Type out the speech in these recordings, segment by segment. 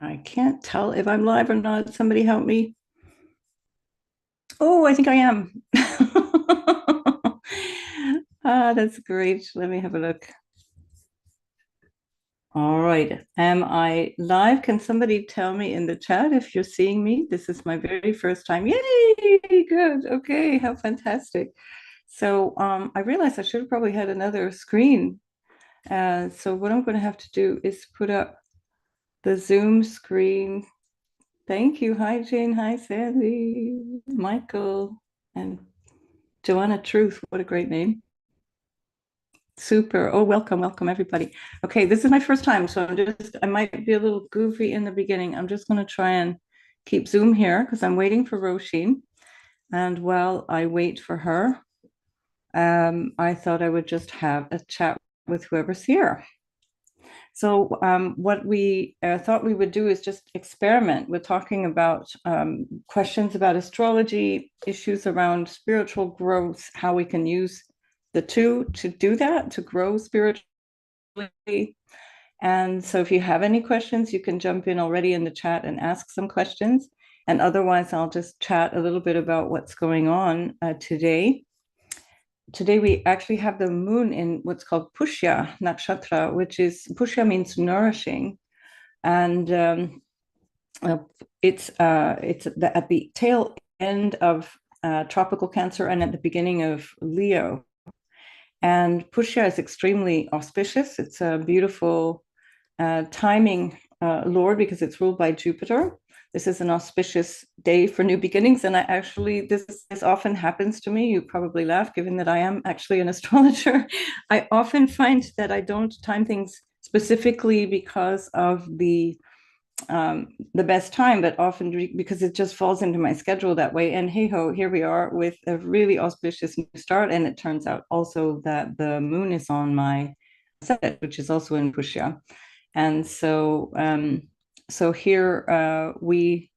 I can't tell if I'm live or not. Somebody help me. Oh, I think I am. That's great. Let me have a look. All right. Am I live? Can somebody tell me in the chat if you're seeing me? This is my very first time. Yay! Good. Okay. How fantastic. So I realized I should have probably had another screen. So what I'm going to have to do is put up the Zoom screen. Thank you. Hi, Jane. Hi, Sandy, Michael, and Joanna Truth. What a great name. Super. Oh, welcome, everybody. Okay, this is my first time, so I might be a little goofy in the beginning. I'm just going to try and keep Zoom here because I'm waiting for Roisin. And while I wait for her, I thought I would just have a chat with whoever's here. So what we thought we would do is just experiment with talking about questions about astrology, issues around spiritual growth, how we can use the two to do that, to grow spiritually. And so if you have any questions, you can jump in already in the chat and ask some questions. And otherwise, I'll just chat a little bit about what's going on today. Today we actually have the moon in what's called Pushya Nakshatra, which is Pushya means nourishing, and it's at the tail end of tropical Cancer and at the beginning of Leo. And Pushya is extremely auspicious. It's a beautiful timing lord because it's ruled by Jupiter. This is an auspicious day for new beginnings. And this often happens to me. You probably laugh, given that I am actually an astrologer. I often find that I don't time things specifically because of the best time, but often because it just falls into my schedule that way. And hey ho, here we are with a really auspicious new start. And it turns out also that the moon is on my ascendant, which is also in Pushya. And so here we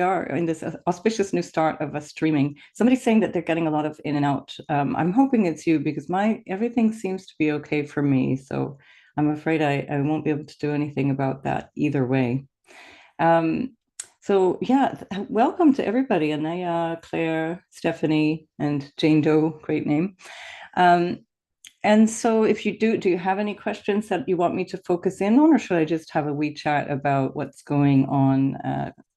are in this auspicious new start of us streaming. Somebody's saying that they're getting a lot of in and out. I'm hoping it's you because my everything seems to be okay for me. So I'm afraid I won't be able to do anything about that either way. So yeah, welcome to everybody. Anaya, Claire, Stephanie, and Jane Doe, great name. And so if you do you have any questions that you want me to focus in on, or should I just have a wee chat about what's going on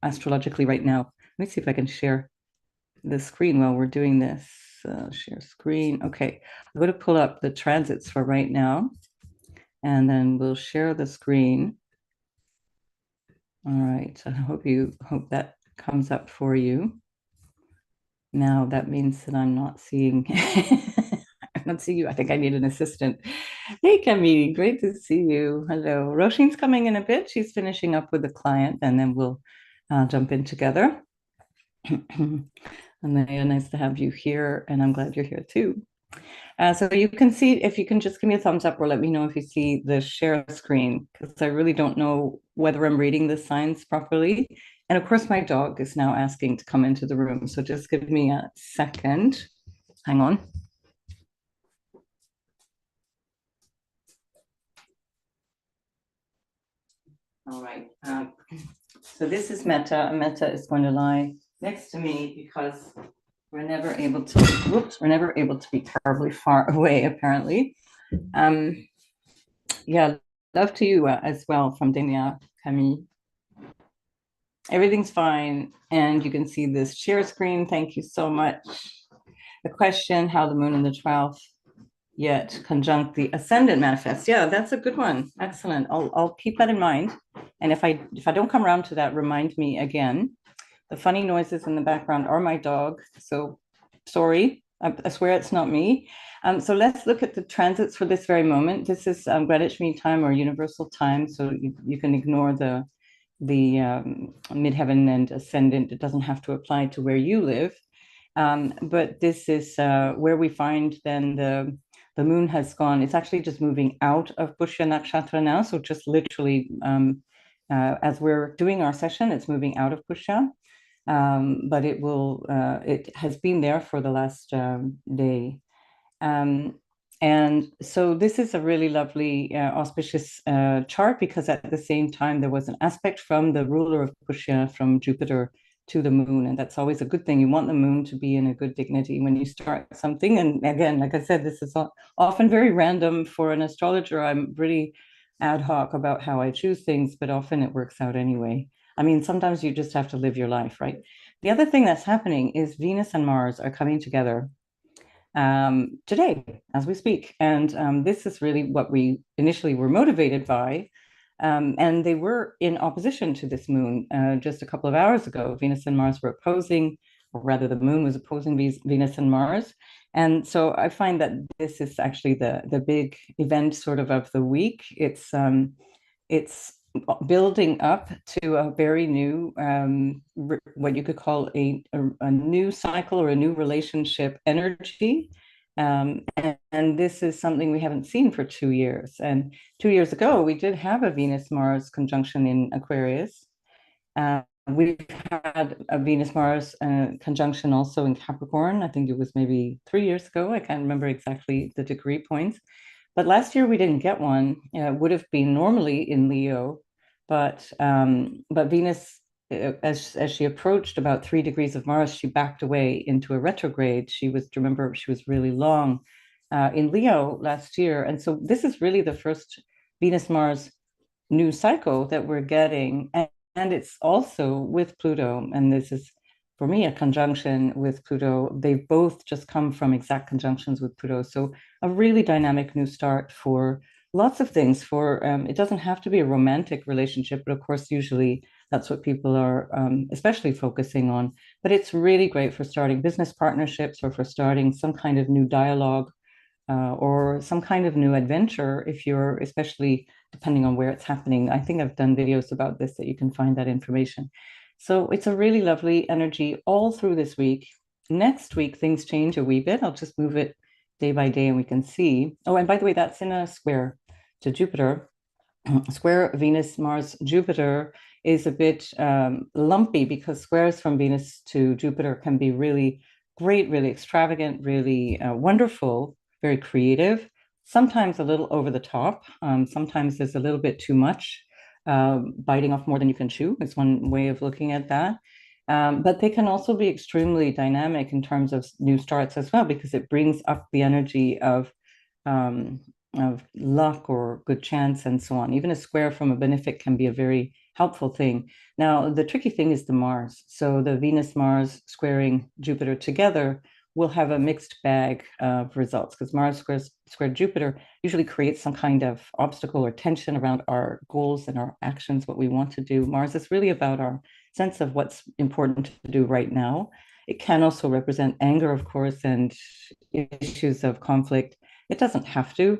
astrologically right now? Let me see if I can share the screen while we're doing this. Share screen. Okay, I'm going to pull up the transits for right now, and then we'll share the screen. All right, I hope that comes up for you. Now that means that I'm not seeing I'm not seeing you. I think I need an assistant. Hey Camille, great to see you. Hello. Roisin's coming in a bit. She's finishing up with a client, and then we'll jump in together. And then nice to have you here, and I'm glad you're here too. So you can see, if you can just give me a thumbs up or let me know if you see the share screen, because I really don't know whether I'm reading the signs properly. And of course, my dog is now asking to come into the room. So just give me a second. Hang on. All right. So this is Meta. Meta is going to lie next to me because we're never able to be terribly far away, apparently. Yeah, love to you as well from Denia, Camille. Everything's fine. And you can see this share screen. Thank you so much. The question, how the moon in the 12th yet conjunct the ascendant manifests. Yeah, that's a good one. Excellent. I'll keep that in mind. And if I don't come around to that, remind me again. The funny noises in the background are my dog. So sorry, I swear it's not me. So let's look at the transits for this very moment. This is Greenwich Mean Time or Universal Time. So you can ignore the midheaven and ascendant. It doesn't have to apply to where you live. But this is where we find then the moon has gone. It's actually just moving out of Pushya Nakshatra now. So just literally as we're doing our session, it's moving out of Pushya. But it has been there for the last day. And so this is a really lovely auspicious chart because at the same time there was an aspect from the ruler of Pushya, from Jupiter to the moon. And that's always a good thing. You want the moon to be in a good dignity when you start something. And again, like I said, this is often very random for an astrologer. I'm really ad hoc about how I choose things, but often it works out anyway. I mean, sometimes you just have to live your life, right? The other thing that's happening is Venus and Mars are coming together today as we speak. And this is really what we initially were motivated by. And they were in opposition to this moon just a couple of hours ago. Venus and Mars were opposing, or rather, the moon was opposing Venus and Mars. And so I find that this is actually the big event sort of the week. It's building up to a very new, what you could call a new cycle or a new relationship energy. And this is something we haven't seen for 2 years. And 2 years ago, we did have a Venus Mars conjunction in Aquarius. We've had a Venus Mars conjunction also in Capricorn. I think it was maybe 3 years ago. I can't remember exactly the degree points. But last year we didn't get one. Would have been normally in Leo, but Venus, as she approached about 3 degrees of Mars, she backed away into a retrograde. Remember, she was really long in Leo last year, and so this is really the first Venus Mars new cycle that we're getting, and it's also with Pluto, and this is for me a conjunction with Pluto. They've both just come from exact conjunctions with Pluto, so a really dynamic new start for lots of things. For it doesn't have to be a romantic relationship, but of course usually that's what people are especially focusing on. But it's really great for starting business partnerships or for starting some kind of new dialogue or some kind of new adventure, if you're, especially depending on where it's happening. I think I've done videos about this that you can find that information. So it's a really lovely energy all through this week. Next week, things change a wee bit. I'll just move it day by day and we can see. Oh, and by the way, that's in a square to Jupiter. Square Venus, Mars, Jupiter is a bit lumpy because squares from Venus to Jupiter can be really great, really extravagant, really wonderful, very creative, sometimes a little over the top. Sometimes there's a little bit too much, biting off more than you can chew is one way of looking at that. But they can also be extremely dynamic in terms of new starts as well, because it brings up the energy of luck or good chance and so on. Even a square from a benefic can be a very helpful thing. Now, the tricky thing is the Mars. So the Venus Mars squaring Jupiter together will have a mixed bag of results, because Mars squared Jupiter usually creates some kind of obstacle or tension around our goals and our actions, what we want to do. Mars is really about our sense of what's important to do right now. It can also represent anger, of course, and issues of conflict. It doesn't have to,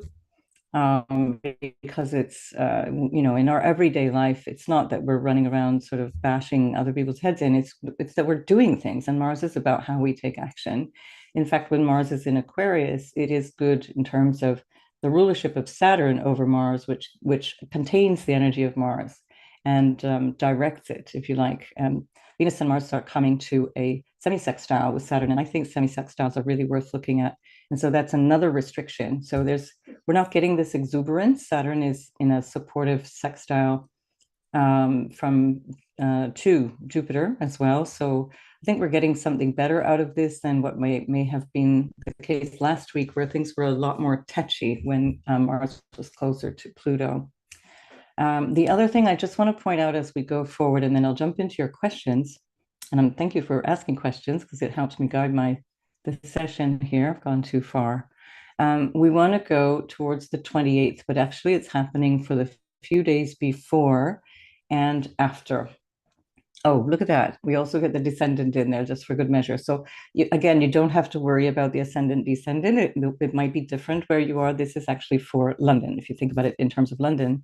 because it's, in our everyday life, it's not that we're running around sort of bashing other people's heads in. It's that we're doing things, and Mars is about how we take action. In fact, when Mars is in Aquarius, it is good in terms of the rulership of Saturn over Mars, which contains the energy of Mars and directs it, if you like. Venus and Mars start coming to a semi-sextile with Saturn, and I think semi-sextiles are really worth looking at. And so that's another restriction. So we're not getting this exuberance. Saturn is in a supportive sextile from to Jupiter as well. So I think we're getting something better out of this than what may have been the case last week, where things were a lot more touchy when Mars was closer to Pluto. The other thing I just want to point out as we go forward, and then I'll jump into your questions. And thank you for asking questions, because it helps me guide the session here. I've gone too far. We want to go towards the 28th, but actually it's happening for the few days before and after. Oh, look at that. We also get the descendant in there just for good measure. So again, you don't have to worry about the ascendant descendant. It might be different where you are. This is actually for London. If you think about it in terms of London,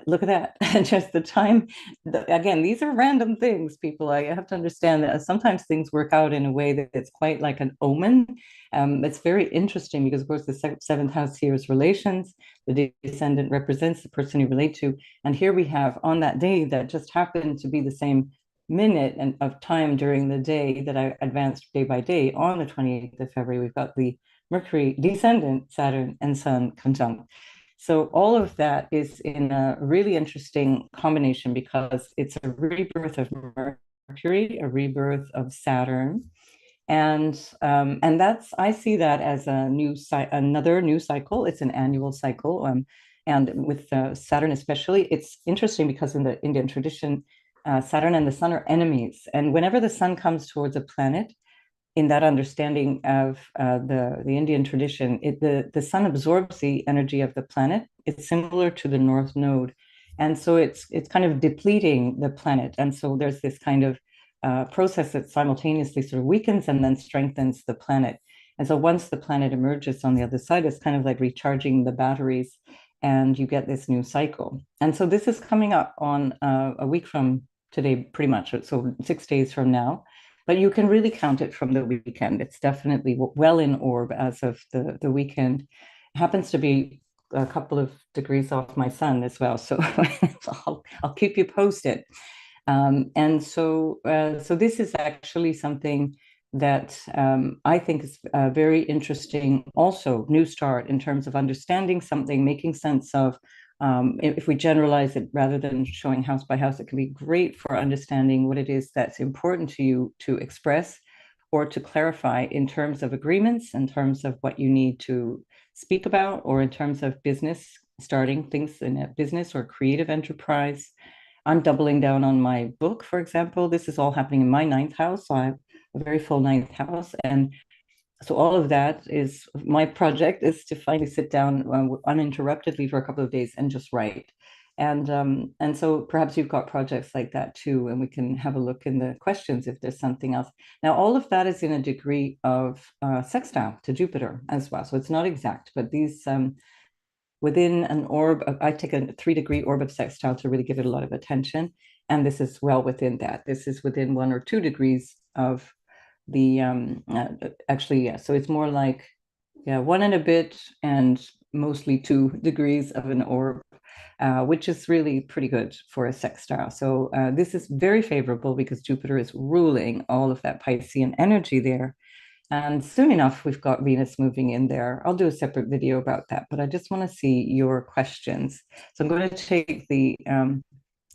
look at that. Just the time. Again, these are random things, people. I have to understand that sometimes things work out in a way that it's quite like an omen. It's very interesting because, of course, the seventh house here is relations. The descendant represents the person you relate to. And here we have, on that day that just happened to be the same minute of time during the day that I advanced day by day, on the 28th of February, we've got the Mercury descendant, Saturn, and Sun conjunct. So all of that is in a really interesting combination because it's a rebirth of Mercury, a rebirth of Saturn, and that's I see that as a another new cycle. It's an annual cycle, and with Saturn especially, it's interesting because in the Indian tradition, Saturn and the Sun are enemies, and whenever the Sun comes towards a planet, in that understanding of the Indian tradition, the sun absorbs the energy of the planet. It's similar to the North Node, and so it's kind of depleting the planet. And so there's this kind of process that simultaneously sort of weakens and then strengthens the planet. And so once the planet emerges on the other side, it's kind of like recharging the batteries, and you get this new cycle. And so this is coming up on a week from today, pretty much. So 6 days from now, but you can really count it from the weekend. It's definitely well in orb as of the weekend. It happens to be a couple of degrees off my sun as well, so I'll keep you posted. So this is actually something that I think is very interesting. Also, new start in terms of understanding something, making sense of. If we generalize it rather than showing house by house, it can be great for understanding what it is that's important to you to express or to clarify in terms of agreements, in terms of what you need to speak about, or in terms of business, starting things in a business or creative enterprise. I'm doubling down on my book, for example. This is all happening in my ninth house. So I have a very full ninth house. And so all of that is my project is to finally sit down uninterruptedly for a couple of days and just write. And so perhaps you've got projects like that too, and we can have a look in the questions if there's something else. Now, all of that is in a degree of sextile to Jupiter as well. So it's not exact, but these within an orb, I take a 3-degree orb of sextile to really give it a lot of attention. And this is well within that. This is within 1 or 2 degrees of the actually, yeah, so it's more like, yeah, 1 and a bit and mostly 2 degrees of an orb, which is really pretty good for a sextile. So this is very favorable because Jupiter is ruling all of that Piscean energy there. And soon enough, we've got Venus moving in there. I'll do a separate video about that, but I just want to see your questions. So I'm going to take the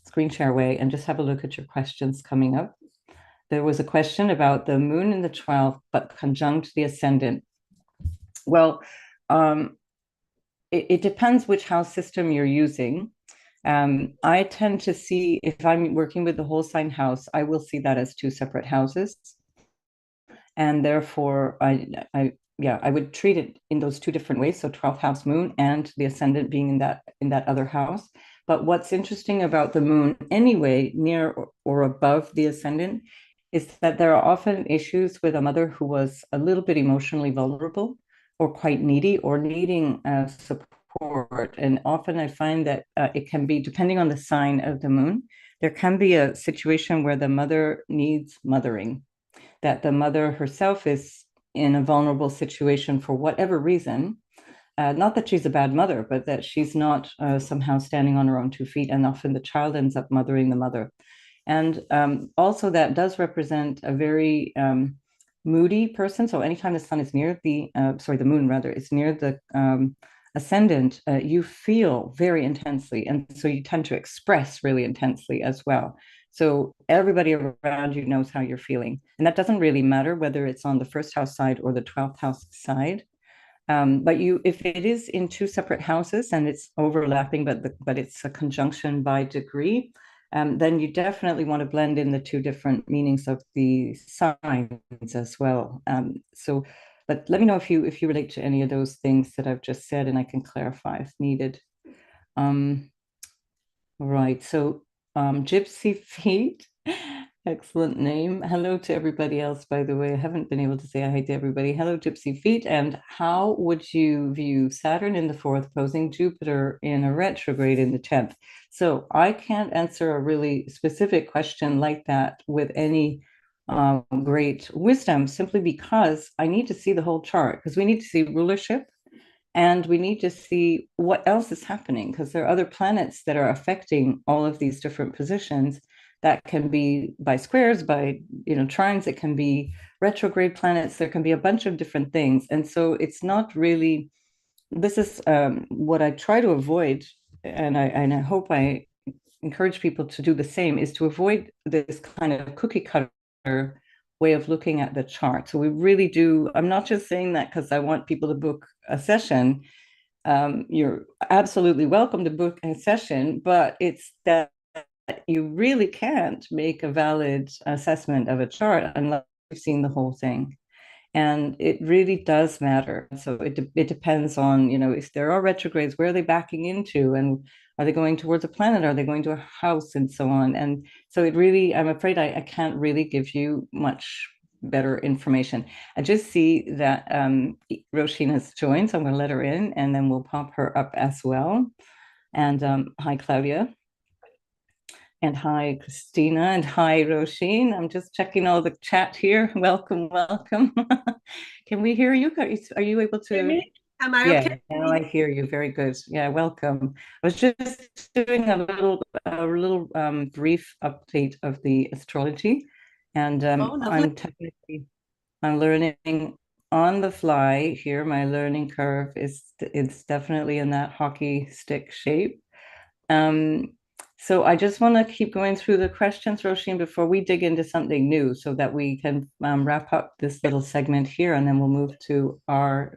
screen share away and just have a look at your questions coming up. There was a question about the moon in the 12th, but conjunct the ascendant. Well, it depends which house system you're using. I tend to see, if I'm working with the whole sign house, I will see that as 2 separate houses. And therefore, I would treat it in those 2 different ways. So 12th house moon and the ascendant being in that other house. But what's interesting about the moon anyway, near or above the ascendant, is that there are often issues with a mother who was a little bit emotionally vulnerable or quite needy or needing support. And often I find that it can be, depending on the sign of the moon, there can be a situation where the mother needs mothering, that the mother herself is in a vulnerable situation for whatever reason. Not that she's a bad mother, but that she's not somehow standing on her own 2 feet, and often the child ends up mothering the mother. And also that does represent a very moody person. So anytime the sun is near the moon rather, is near the ascendant, you feel very intensely. And so you tend to express really intensely as well. So everybody around you knows how you're feeling. And that doesn't really matter whether it's on the first house side or the 12th house side. But if it is in 2 separate houses and it's overlapping, but it's a conjunction by degree, then you definitely want to blend in the 2 different meanings of the signs as well. But let me know if you relate to any of those things that I've just said, and I can clarify if needed. Right. So Gypsy Feet, excellent name. Hello to everybody else, by the way. I haven't been able to say hi to everybody. Hello, Gypsy Feet. And how would you view Saturn in the 4th opposing Jupiter in a retrograde in the 10th? So I can't answer a really specific question like that with any great wisdom, simply because I need to see the whole chart, because we need to see rulership. And we need to see what else is happening, because there are other planets that are affecting all of these different positions that can be by squares, by trines, it can be retrograde planets, there can be a bunch of different things. And so it's not really, this is what I try to avoid, and I hope I encourage people to do the same, is to avoid this kind of cookie cutter way of looking at the chart. So we really do, I'm not just saying that because I want people to book a session. You're absolutely welcome to book a session, but it's that you really can't make a valid assessment of a chart unless you've seen the whole thing. And it really does matter. So it depends on, if there are retrogrades, where are they backing into? And are they going towards a planet? Are they going to a house and so on? And so it really, I'm afraid I can't really give you much better information. I just see that Roisin has joined, so I'm going to let her in and then we'll pop her up as well. And hi, Claudia. And hi, Christina, and hi, Roisin. I'm just checking all the chat here. Welcome, welcome. Can we hear you? Are you able Hear to? me? Am I Yeah, okay? now I hear you. Very good. Yeah, welcome. I was just doing a little brief update of the astrology, and Oh, lovely. I'm learning on the fly here. My learning curve is it's definitely in that hockey stick shape. Um, so I just want to keep going through the questions, Roisin, before we dig into something new so that we can wrap up this little segment here and then we'll move to our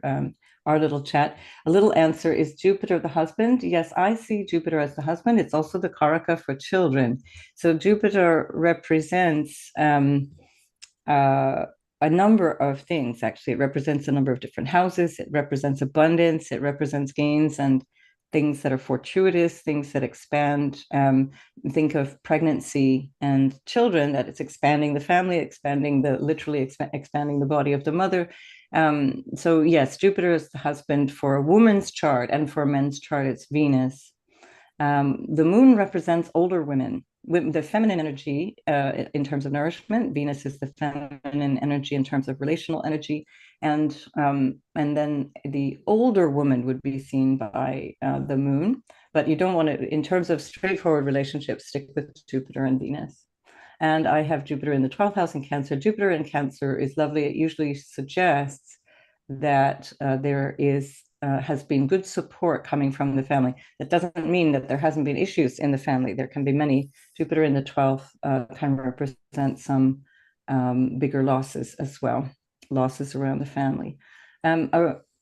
little chat. A little answer, is Jupiter the husband? Yes, I see Jupiter as the husband. It's also the Karaka for children. So Jupiter represents uh, a number of things, actually. It represents a number of different houses. It represents abundance. It represents gains and things that are fortuitous, things that expand. Think of pregnancy and children, that it's expanding the family, literally expanding the body of the mother. So yes, Jupiter is the husband for a woman's chart, and for a men's chart, it's Venus. The moon represents older women, the feminine energy in terms of nourishment. Venus is the feminine energy in terms of relational energy, and then the older woman would be seen by the moon. But you don't want to, in terms of straightforward relationships, stick with Jupiter and Venus. And I have Jupiter in the 12th house in Cancer. Jupiter in Cancer is lovely. It usually suggests that there is has been good support coming from the family. That doesn't mean that there hasn't been issues in the family. There can be many. Jupiter in the 12th can represent some bigger losses as well, losses around the family.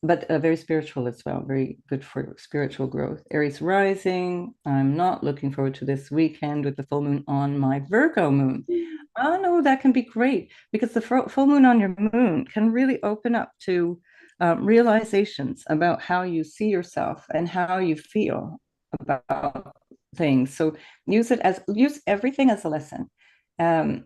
But very spiritual as well, very good for spiritual growth. Aries rising. I'm not looking forward to this weekend with the full moon on my Virgo moon. Oh no, that can be great because the full moon on your moon can really open up to realizations about how you see yourself and how you feel about things. So use everything as a lesson. Um,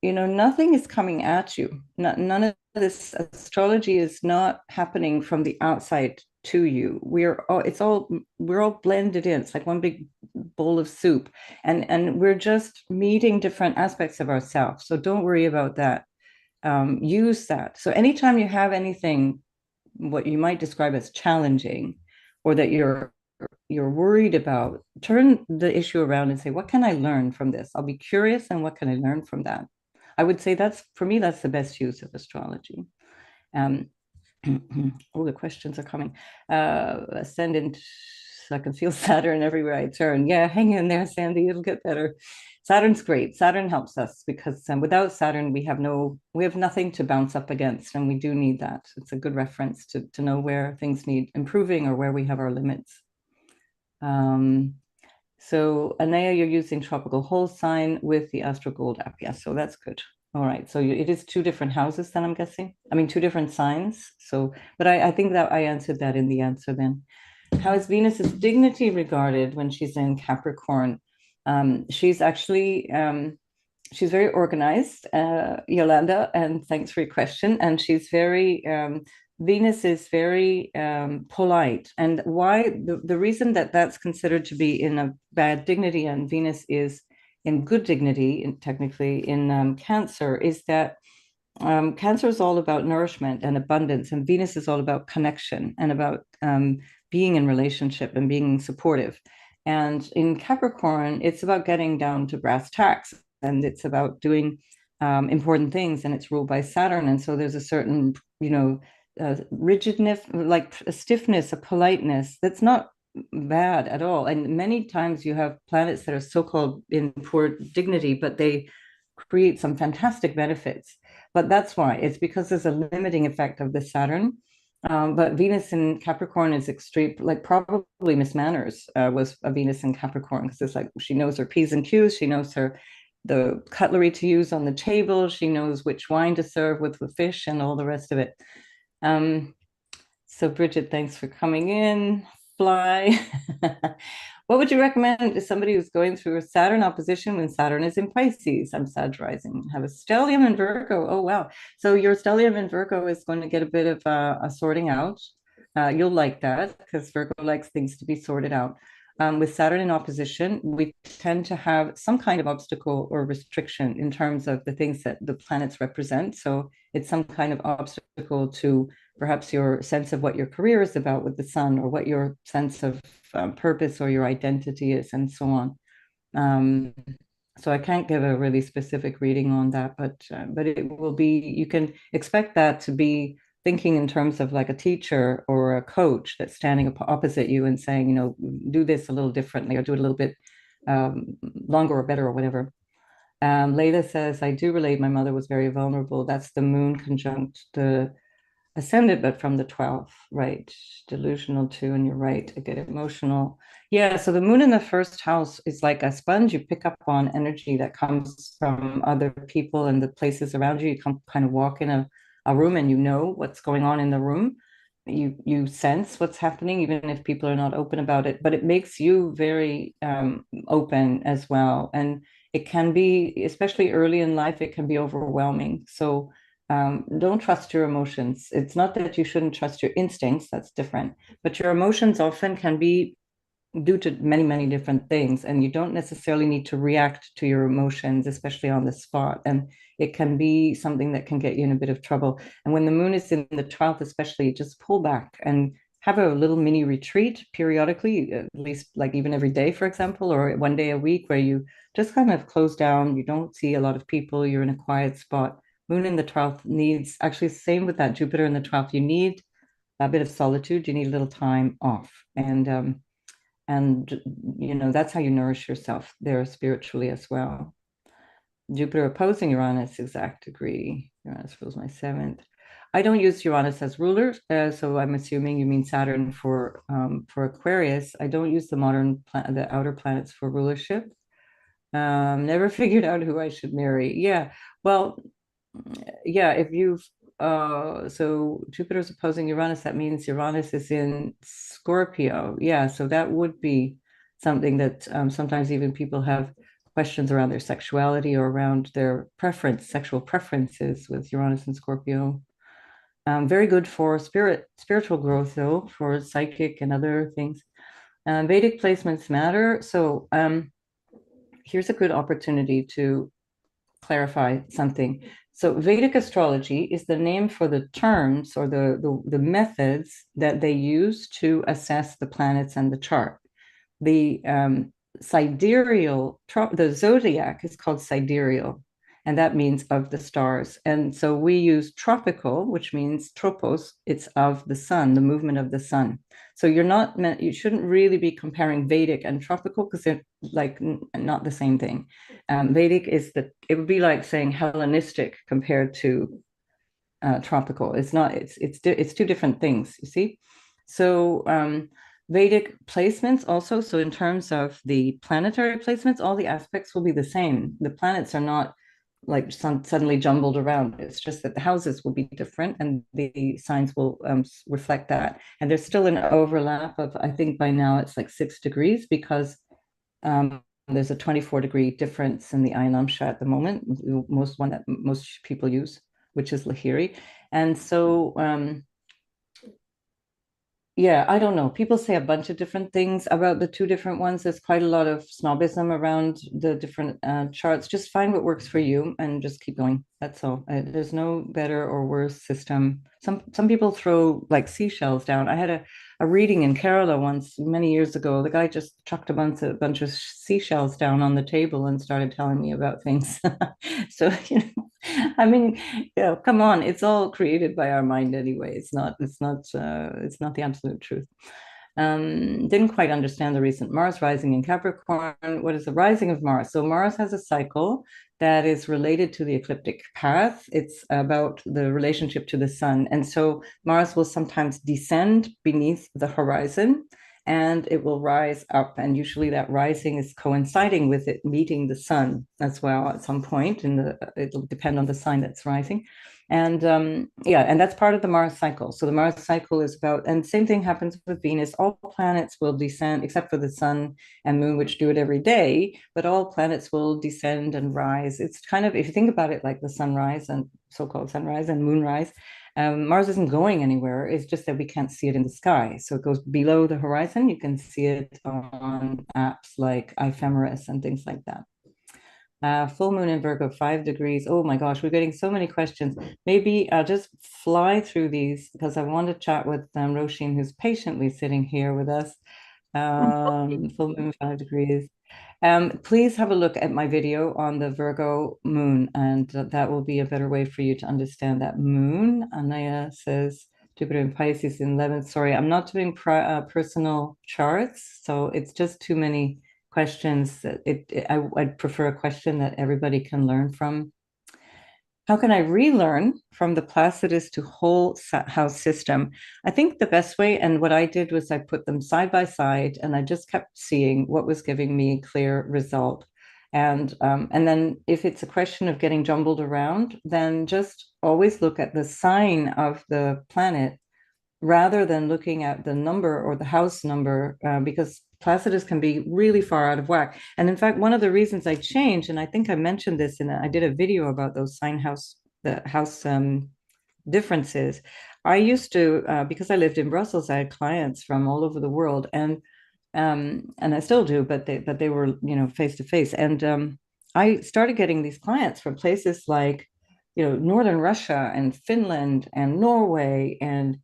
Nothing is coming at you. None of this astrology is not happening from the outside to you. We're all blended in. It's like one big bowl of soup, and we're just meeting different aspects of ourselves. So don't worry about that. Use that. So anytime you have anything, what you might describe as challenging, or that you're worried about, turn the issue around and say, what can I learn from this? I'll be curious, and what can I learn from that? I would say that's, for me, that's the best use of astrology. Um, oh, the questions are coming. Ascendant, I can feel Saturn everywhere I turn. Yeah, hang in there, Sandy. It'll get better. Saturn's great. Saturn helps us because without Saturn, we have nothing to bounce up against, and we do need that. It's a good reference to know where things need improving or where we have our limits. Um, so Anaya, you're using tropical whole sign with the Astro Gold app. Yes, so that's good. All right. So it is two different houses then, I'm guessing. I mean, two different signs. So, but I think that I answered that in the answer then. How is Venus's dignity regarded when she's in Capricorn? She's actually she's very organized, Yolanda, and thanks for your question. And she's very Venus is very polite. And why the reason that that's considered to be in a bad dignity and Venus is in good dignity, technically in Cancer, is that Cancer is all about nourishment and abundance, and Venus is all about connection and about being in relationship and being supportive. And in Capricorn, it's about getting down to brass tacks, and it's about doing important things, and it's ruled by Saturn. And so there's a certain, rigidness, like a stiffness, a politeness that's not bad at all. And many times you have planets that are so-called in poor dignity, but they create some fantastic benefits. But that's why it's because there's a limiting effect of the Saturn. But Venus in Capricorn is extreme, like probably Miss Manners was a Venus in Capricorn because it's like she knows her P's and Q's, she knows the cutlery to use on the table, she knows which wine to serve with the fish and all the rest of it. Um, so Bridget, thanks for coming in. Fly. What would you recommend to somebody who's going through a Saturn opposition when Saturn is in Pisces? I'm Sag rising. Have a stellium in Virgo. Oh, wow. So your stellium in Virgo is going to get a bit of a sorting out. You'll like that because Virgo likes things to be sorted out. With Saturn in opposition, we tend to have some kind of obstacle or restriction in terms of the things that the planets represent. So it's some kind of obstacle to perhaps your sense of what your career is about with the sun, or what your sense of purpose or your identity is, and so on. Um, so I can't give a really specific reading on that, but it will be, you can expect that to be thinking in terms of like a teacher or a coach that's standing opposite you and saying, do this a little differently, or do it a little bit longer or better or whatever. Layla says, I do relate. My mother was very vulnerable. That's the moon conjunct the ascended, but from the 12th, right? Delusional too, and you're right. I get emotional. Yeah, so the moon in the first house is like a sponge. You pick up on energy that comes from other people and the places around you. You come kind of walk in a room and you know what's going on in the room. You sense what's happening, even if people are not open about it, but it makes you very open as well. And it can be, especially early in life, it can be overwhelming. So don't trust your emotions. It's not that you shouldn't trust your instincts, that's different. But your emotions often can be due to many, many different things. And you don't necessarily need to react to your emotions, especially on the spot. And it can be something that can get you in a bit of trouble. And when the moon is in the 12th, especially, just pull back and have a little mini retreat periodically, at least like even every day, for example, or one day a week, where you just kind of close down. You don't see a lot of people, you're in a quiet spot. Moon in the 12th needs, actually, same with that Jupiter in the 12th, you need a bit of solitude, you need a little time off. And that's how you nourish yourself there spiritually as well. Jupiter opposing Uranus, exact degree. Uranus rules my seventh. I don't use Uranus as ruler, so I'm assuming you mean Saturn for Aquarius. I don't use the outer planets for rulership. Never figured out who I should marry. Yeah, well, yeah, if you've so Jupiter's opposing Uranus, that means Uranus is in Scorpio. Yeah, so that would be something that sometimes even people have questions around their sexuality or around their sexual preferences with Uranus and Scorpio. Very good for spiritual growth, though, for psychic and other things. Vedic placements matter. So here's a good opportunity to clarify something. So Vedic astrology is the name for the terms or the methods that they use to assess the planets and the chart. The the zodiac is called sidereal, and that means of the stars. And so we use tropical, which means tropos, it's of the sun, the movement of the sun. So you shouldn't really be comparing Vedic and tropical because they're like not the same thing. Vedic it would be like saying Hellenistic compared to tropical. It's not, it's two different things, you see? So Vedic placements also, so in terms of the planetary placements, all the aspects will be the same. The planets are not like suddenly jumbled around. It's just that the houses will be different and the signs will reflect that. And there's still an overlap of, I think by now it's like 6 degrees because there's a 24-degree difference in the Ayanamsha at the moment, one that most people use, which is Lahiri. And so yeah, I don't know. People say a bunch of different things about the two different ones. There's quite a lot of snobism around the different charts. Just find what works for you and just keep going. That's all. There's no better or worse system. Some people throw like seashells down. I had a reading in Kerala once many years ago. The guy just chucked a bunch of seashells down on the table and started telling me about things. So, I mean, come on, it's all created by our mind anyway. It's not the absolute truth. Didn't quite understand the recent Mars rising in Capricorn. What is the rising of Mars? So Mars has a cycle that is related to the ecliptic path. It's about the relationship to the sun. And so Mars will sometimes descend beneath the horizon and it will rise up. And usually that rising is coinciding with it meeting the sun as well at some point. It'll depend on the sign that's rising. And yeah, and that's part of the Mars cycle. So the Mars cycle is about, and same thing happens with Venus. All planets will descend, except for the sun and moon, which do it every day, but all planets will descend and rise. It's kind of, if you think about it, like the sunrise and so-called sunrise and moonrise, Mars isn't going anywhere. It's just that we can't see it in the sky. So it goes below the horizon. You can see it on apps like ephemeris and things like that. Full moon in Virgo, 5 degrees. Oh my gosh, we're getting so many questions. Maybe I'll just fly through these because I want to chat with Roisin, who's patiently sitting here with us. Full moon, 5 degrees. Please have a look at my video on the Virgo moon, and that will be a better way for you to understand that moon. Anaya says Jupiter in Pisces in 11th. Sorry, I'm not doing personal charts, so it's just too many questions. I'd prefer a question that everybody can learn from. How can I relearn from the Placidus to whole house system? I think the best way, and what I did was I put them side by side, and I just kept seeing what was giving me a clear result. And then if it's a question of getting jumbled around, then just always look at the sign of the planet rather than looking at the number or the house number, because Placidus can be really far out of whack. And in fact, one of the reasons I changed, and I think I mentioned this I did a video about those the house differences. I used to, because I lived in Brussels, I had clients from all over the world, and I still do, but they were, face to face. And I started getting these clients from places like, northern Russia and Finland and Norway and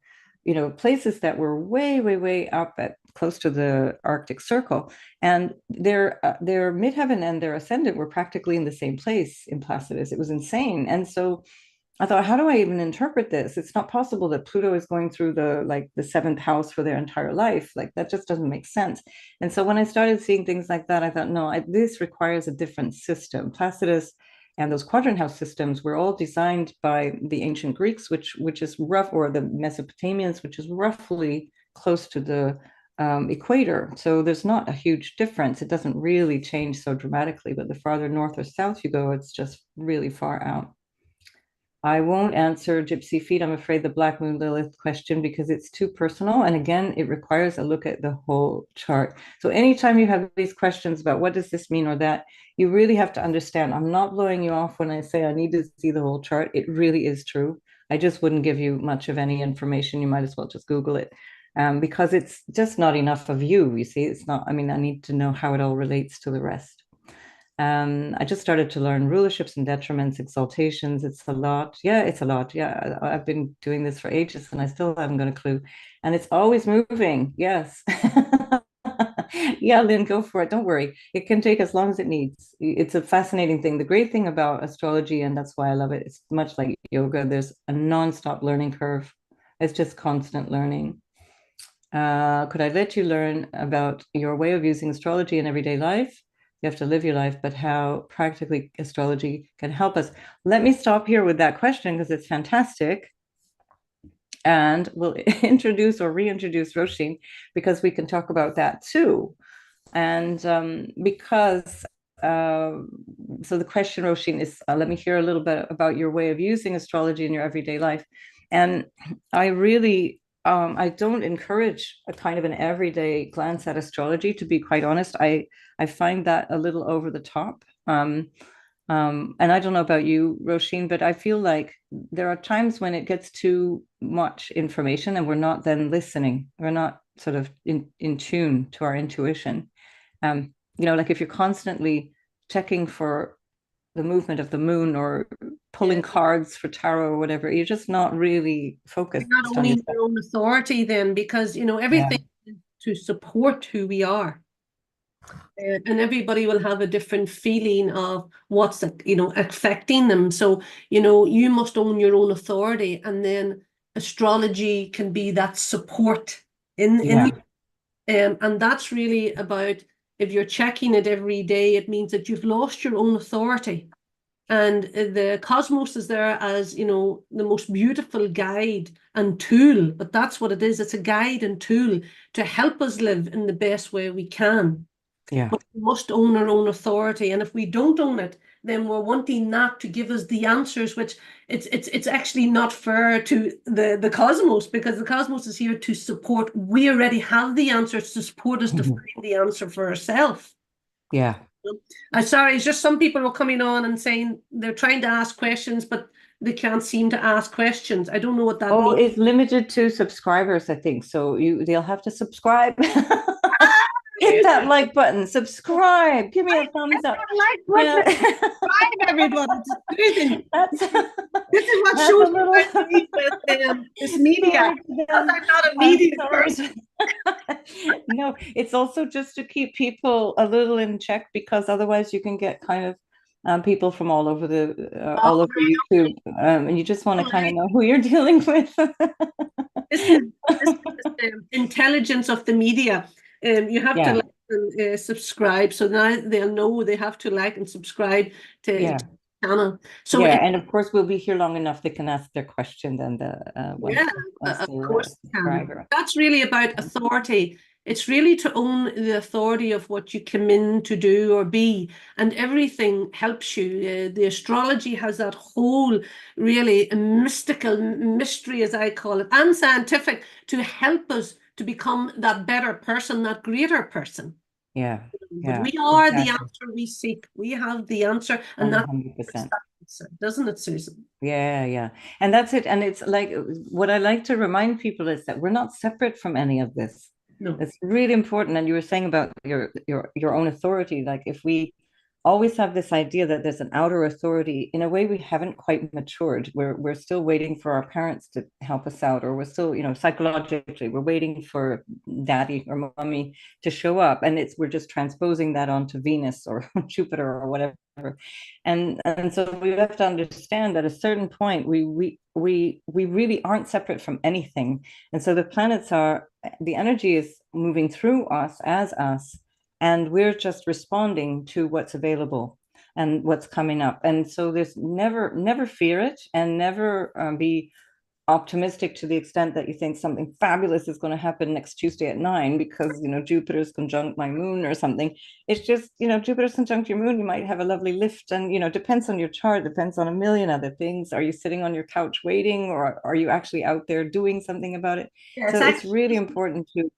places that were way, way, way up at close to the Arctic Circle, and their midheaven and their ascendant were practically in the same place in Placidus. It was insane, and so I thought, how do I even interpret this? It's not possible that Pluto is going through the seventh house for their entire life. Like that just doesn't make sense. And so when I started seeing things like that, I thought, no, this requires a different system. Placidus and those quadrant house systems were all designed by the ancient Greeks, which is rough, or the Mesopotamians, which is roughly close to the equator. So there's not a huge difference. It doesn't really change so dramatically, but the farther north or south you go, it's just really far out. I won't answer Gypsy Feet, I'm afraid, the Black Moon Lilith question because it's too personal. And again, it requires a look at the whole chart. So anytime you have these questions about what does this mean or that, you really have to understand. I'm not blowing you off when I say I need to see the whole chart. It really is true. I just wouldn't give you much of any information. You might as well just Google it, because it's just not enough of you. You see, it's not, I mean, I need to know how it all relates to the rest. I just started to learn rulerships and detriments, exaltations. It's a lot. Yeah, it's a lot. Yeah, I've been doing this for ages and I still haven't got a clue. And it's always moving. Yes. Yeah, Lynn, go for it. Don't worry. It can take as long as it needs. It's a fascinating thing. The great thing about astrology, and that's why I love it, it's much like yoga. There's a non-stop learning curve. It's just constant learning. Could I let you learn about your way of using astrology in everyday life? You have to live your life, but how practically astrology can help us. Let me stop here with that question because it's fantastic. And we'll introduce or reintroduce Roisin because we can talk about that too. And because, so the question, Roisin, is let me hear a little bit about your way of using astrology in your everyday life. And I really, I don't encourage a kind of an everyday glance at astrology, to be quite honest. I find that a little over the top. And I don't know about you, Roisin, but I feel like there are times when it gets too much information and we're not then listening. We're not sort of in tune to our intuition. Like if you're constantly checking for the movement of the moon or Yeah. pulling cards for tarot or whatever. You're just not really You're not focused on owning yourself. your own authority then, because Yeah, everything is to support who we are. And everybody will have a different feeling of what's affecting them. So you must own your own authority, and then astrology can be that support in yeah, and that's really about, if you're checking it every day, it means that you've lost your own authority. And the cosmos is there as, the most beautiful guide and tool, but that's what it is. It's a guide and tool to help us live in the best way we can. yeah. But we must own our own authority. And if we don't own it, then we're wanting that to give us the answers, which it's actually not fair to the cosmos, because the cosmos is here to support. We already have the answers to support us to Mhm. find the answer for ourselves. Yeah. I'm sorry, it's just some people are coming on and saying they're trying to ask questions, but they can't seem to ask questions. I don't know what that Oh, means. it's limited to subscribers, I think. So they'll have to subscribe. Hit that like button, subscribe, give me a thumbs up. Like Yeah. button, subscribe, everybody. Just do it. That's This is what that's a shows me little about me with this media. sorry to Because them. I'm not a I'm media sorry person. to no, it's also just to keep people a little in check because otherwise you can get kind of people from Oh, all over YouTube, and you just want to kind of right. know who you're dealing with. This is this is intelligence of the media. You have to Yeah, like and subscribe, so now they'll know they have to like and subscribe to yeah, the channel. So yeah, it, and of course we'll be here long enough they can ask their question then yeah, once of they're a course it can. subscriber. That's really about authority. It's really to own the authority of what you come in to do or be, and everything helps you. The astrology has that whole really mystical mystery, as I call it, and scientific, to help us to become that better person, that greater person. Yeah, But yeah, we are the exactly. answer we seek. We have the answer, and that's 100%. that answer, doesn't it, Susan? Yeah, yeah. And that's it. And it's like what I like to remind people is that we're not separate from any of this. No. It's really important. And you were saying about your own authority. Like if we always have this idea that there's an outer authority, in a way we haven't quite matured. We're still waiting for our parents to help us out, or we're still, psychologically, we're waiting for daddy or mommy to show up. And we're just transposing that onto Venus or Jupiter or whatever. And so we have to understand at a certain point we really aren't separate from anything. And so the energy is moving through us as us, and we're just responding to what's available and what's coming up. And so there's never fear it, and never be optimistic to the extent that you think something fabulous is going to happen next Tuesday at 9 because Jupiter's conjunct my moon or something. It's just Jupiter's conjunct your moon. You might have a lovely lift, and depends on your chart, depends on a million other things. Are you sitting on your couch waiting, or are you actually out there doing something about it? Yeah, it's So it's actually, really important to,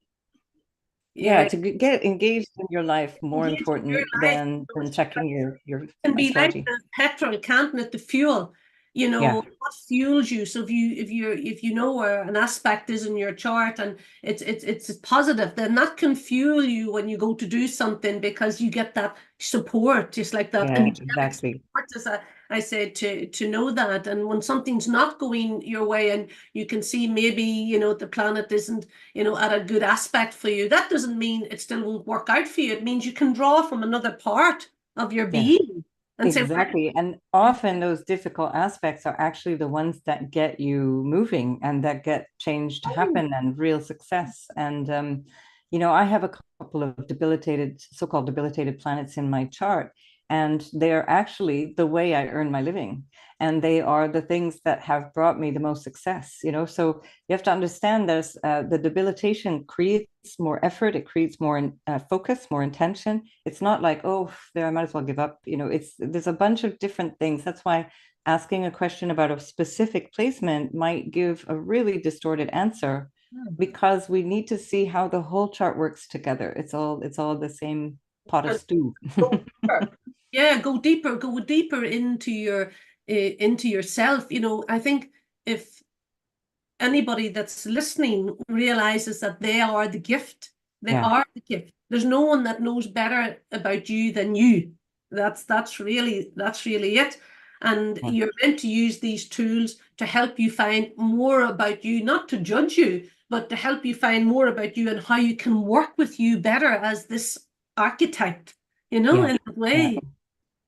yeah, yeah, to get engaged in your life, more engage in your important life. than checking your Can be like astrology. the petrol, can't it? The fuel, Yeah, what fuels you. So if you know where an aspect is in your chart, and it's positive, then that can fuel you when you go to do something, because you get that support, just like that yeah, angelic exactly. support, as I said, to know that. And when something's not going your way, and you can see maybe the planet isn't at a good aspect for you, that doesn't mean it still won't work out for you. It means you can draw from another part of your Yeah. being and say, Exactly. And often those difficult aspects are actually the ones that get you moving and that get change to oh, happen and real success. And, I have a couple of so-called debilitated planets in my chart, and they're actually the way I earn my living. And they are the things that have brought me the most success. So you have to understand the debilitation creates more effort, it creates more focus, more intention. It's not like, oh, there, I might as well give up. There's a bunch of different things. That's why asking a question about a specific placement might give a really distorted answer, because we need to see how the whole chart works together. It's all the same pot of and stew. go deeper. Yeah, go deeper into yourself. I think if anybody that's listening realizes that they are the gift, they Yeah, are the gift. There's no one that knows better about you than you. That's really it. And Yeah. you're meant to use these tools to help you find more about you, not to judge you, but to help you find more about you and how you can work with you better as this archetype, Yeah. in that Yeah. way.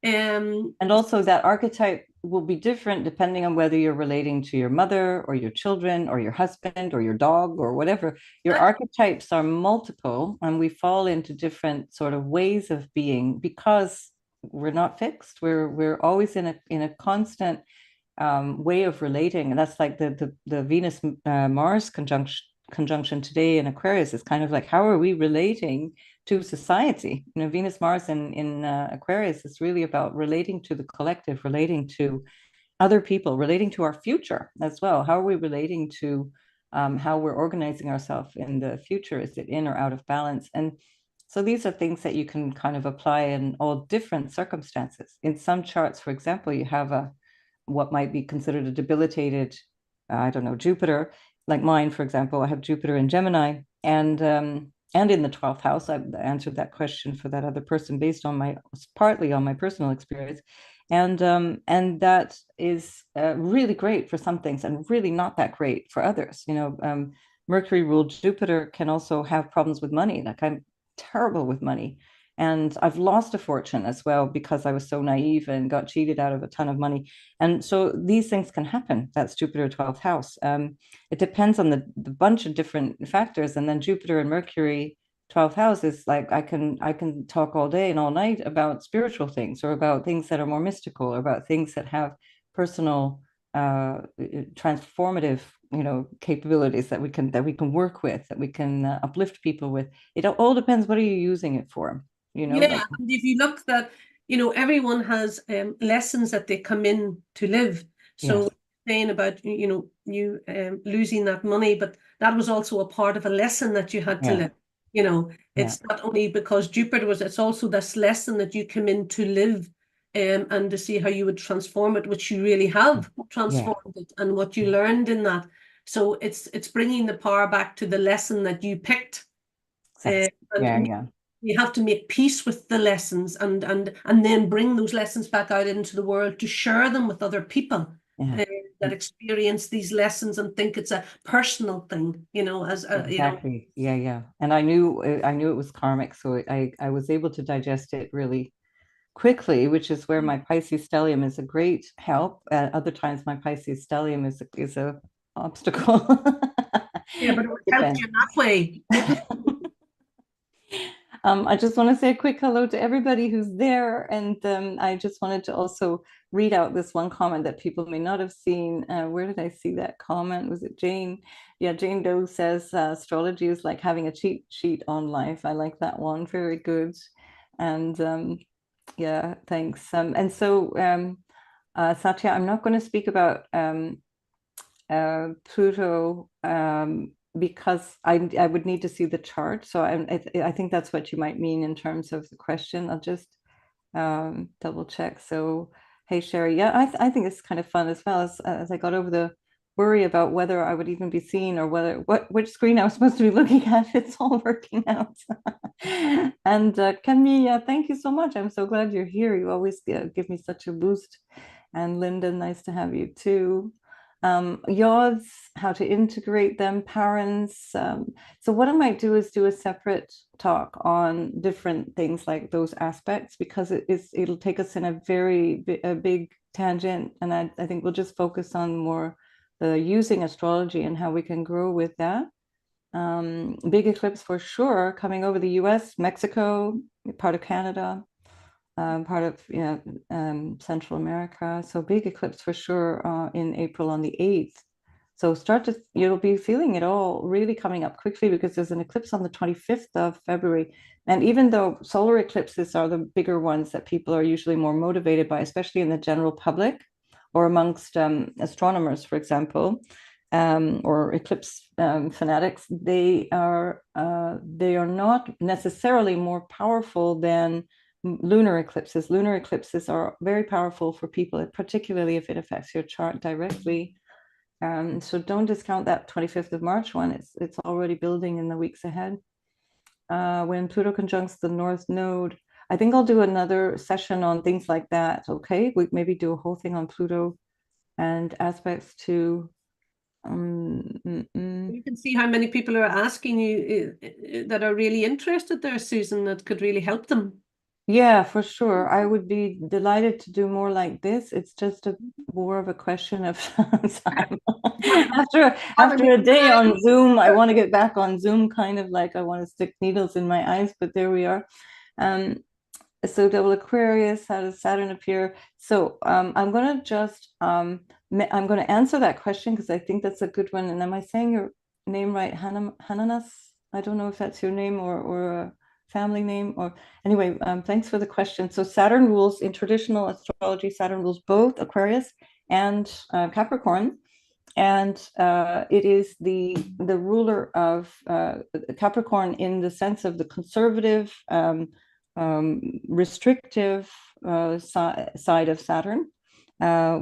Um, And also that archetype will be different depending on whether you're relating to your mother or your children or your husband or your dog or whatever. Your archetypes are multiple and we fall into different sort of ways of being because we're not fixed. We're always in a constant way of relating. And that's like the Venus Mars conjunction today in Aquarius is kind of like how are we relating to society? Venus Mars in Aquarius is really about relating to the collective, relating to other people, relating to our future as well. How are we relating to how we're organizing ourselves in the future? Is it in or out of balance? And so these are things that you can kind of apply in all different circumstances. In some charts, for example, you have a what might be considered a debilitated, I don't know, Jupiter, like mine, for example. I have Jupiter in Gemini, and in the 12th house. I answered that question for that other person based on partly on my personal experience, and that is really great for some things and really not that great for others. Mercury ruled Jupiter can also have problems with money. Like I'm terrible with money. And I've lost a fortune as well because I was so naive and got cheated out of a ton of money. And so these things can happen. That's Jupiter 12th house. It depends on the bunch of different factors. And then Jupiter and Mercury 12th house is like I can talk all day and all night about spiritual things or about things that are more mystical or about things that have personal transformative capabilities that we can work with, that we can uplift people with. It all depends what are you using it for, Yeah, like and if you look that, everyone has lessons that they come in to live. yes, So saying about, you losing that money, but that was also a part of a lesson that you had to yeah, live. You know, yeah, it's not only because Jupiter was, it's also this lesson that you come in to live, and to see how you would transform it, which you really have yeah, transformed it, and what you learned in that. So it's bringing the power back to the lesson that you picked, exactly. Yeah, and yeah, you have to make peace with the lessons, and then bring those lessons back out into the world to share them with other people yeah, that experience these lessons and think it's a personal thing, as exactly. Yeah, yeah. And I knew it was karmic, so I was able to digest it really quickly, which is where my Pisces stellium is a great help. At other times, my Pisces stellium is a obstacle. yeah, but it It helped depends. you that way, didn't I just want to say a quick hello to everybody who's there, and I just wanted to also read out this one comment that people may not have seen. Where did I see that comment? Was it Jane? Yeah, Jane Doe says astrology is like having a cheat sheet on life. I like that one. Very good. And yeah, thanks. And so, Satya, I'm not going to speak about Pluto because I would need to see the chart. So I think that's what you might mean in terms of the question. I'll just double check. So, hey, Sherry, yeah, I think it's kind of fun as well as I got over the worry about whether I would even be seen or which screen I was supposed to be looking at. It's all working out. And Kenmi, thank you so much. I'm so glad you're here. You always give me such a boost. And Linda, nice to have you too. Yods, how to integrate them, parents. So what I might do is do a separate talk on different things like those aspects because it'll take us in a big tangent, and I think we'll just focus on more the using astrology and how we can grow with that. Big eclipse for sure coming over the US, Mexico, part of Canada, part of Central America. So big eclipse for sure in April on the 8th. So you'll be feeling it all really coming up quickly because there's an eclipse on the 25th of February. And even though solar eclipses are the bigger ones that people are usually more motivated by, especially in the general public or amongst astronomers, for example, or eclipse fanatics, they are not necessarily more powerful than lunar eclipses. Lunar eclipses are very powerful for people, particularly if it affects your chart directly. So don't discount that 25th of March one. It's already building in the weeks ahead. When Pluto conjuncts the North Node, I think I'll do another session on things like that. Okay, we maybe do a whole thing on Pluto and aspects to. You can see how many people are asking you that are really interested there, Susan, that could really help them. Yeah, for sure. I would be delighted to do more like this. It's just a more of a question of time. After a day on Zoom, I want to get back on Zoom, kind of like I want to stick needles in my eyes, but there we are. Um, so double Aquarius, how does Saturn appear? So I'm going to just I'm going to answer that question because I think that's a good one. And am I saying your name right, Hananas? I don't know if that's your name or a family name or anyway. Thanks for the question. So Saturn rules in traditional astrology. Saturn rules both Aquarius and Capricorn, and it is the ruler of Capricorn in the sense of the conservative, restrictive side of Saturn,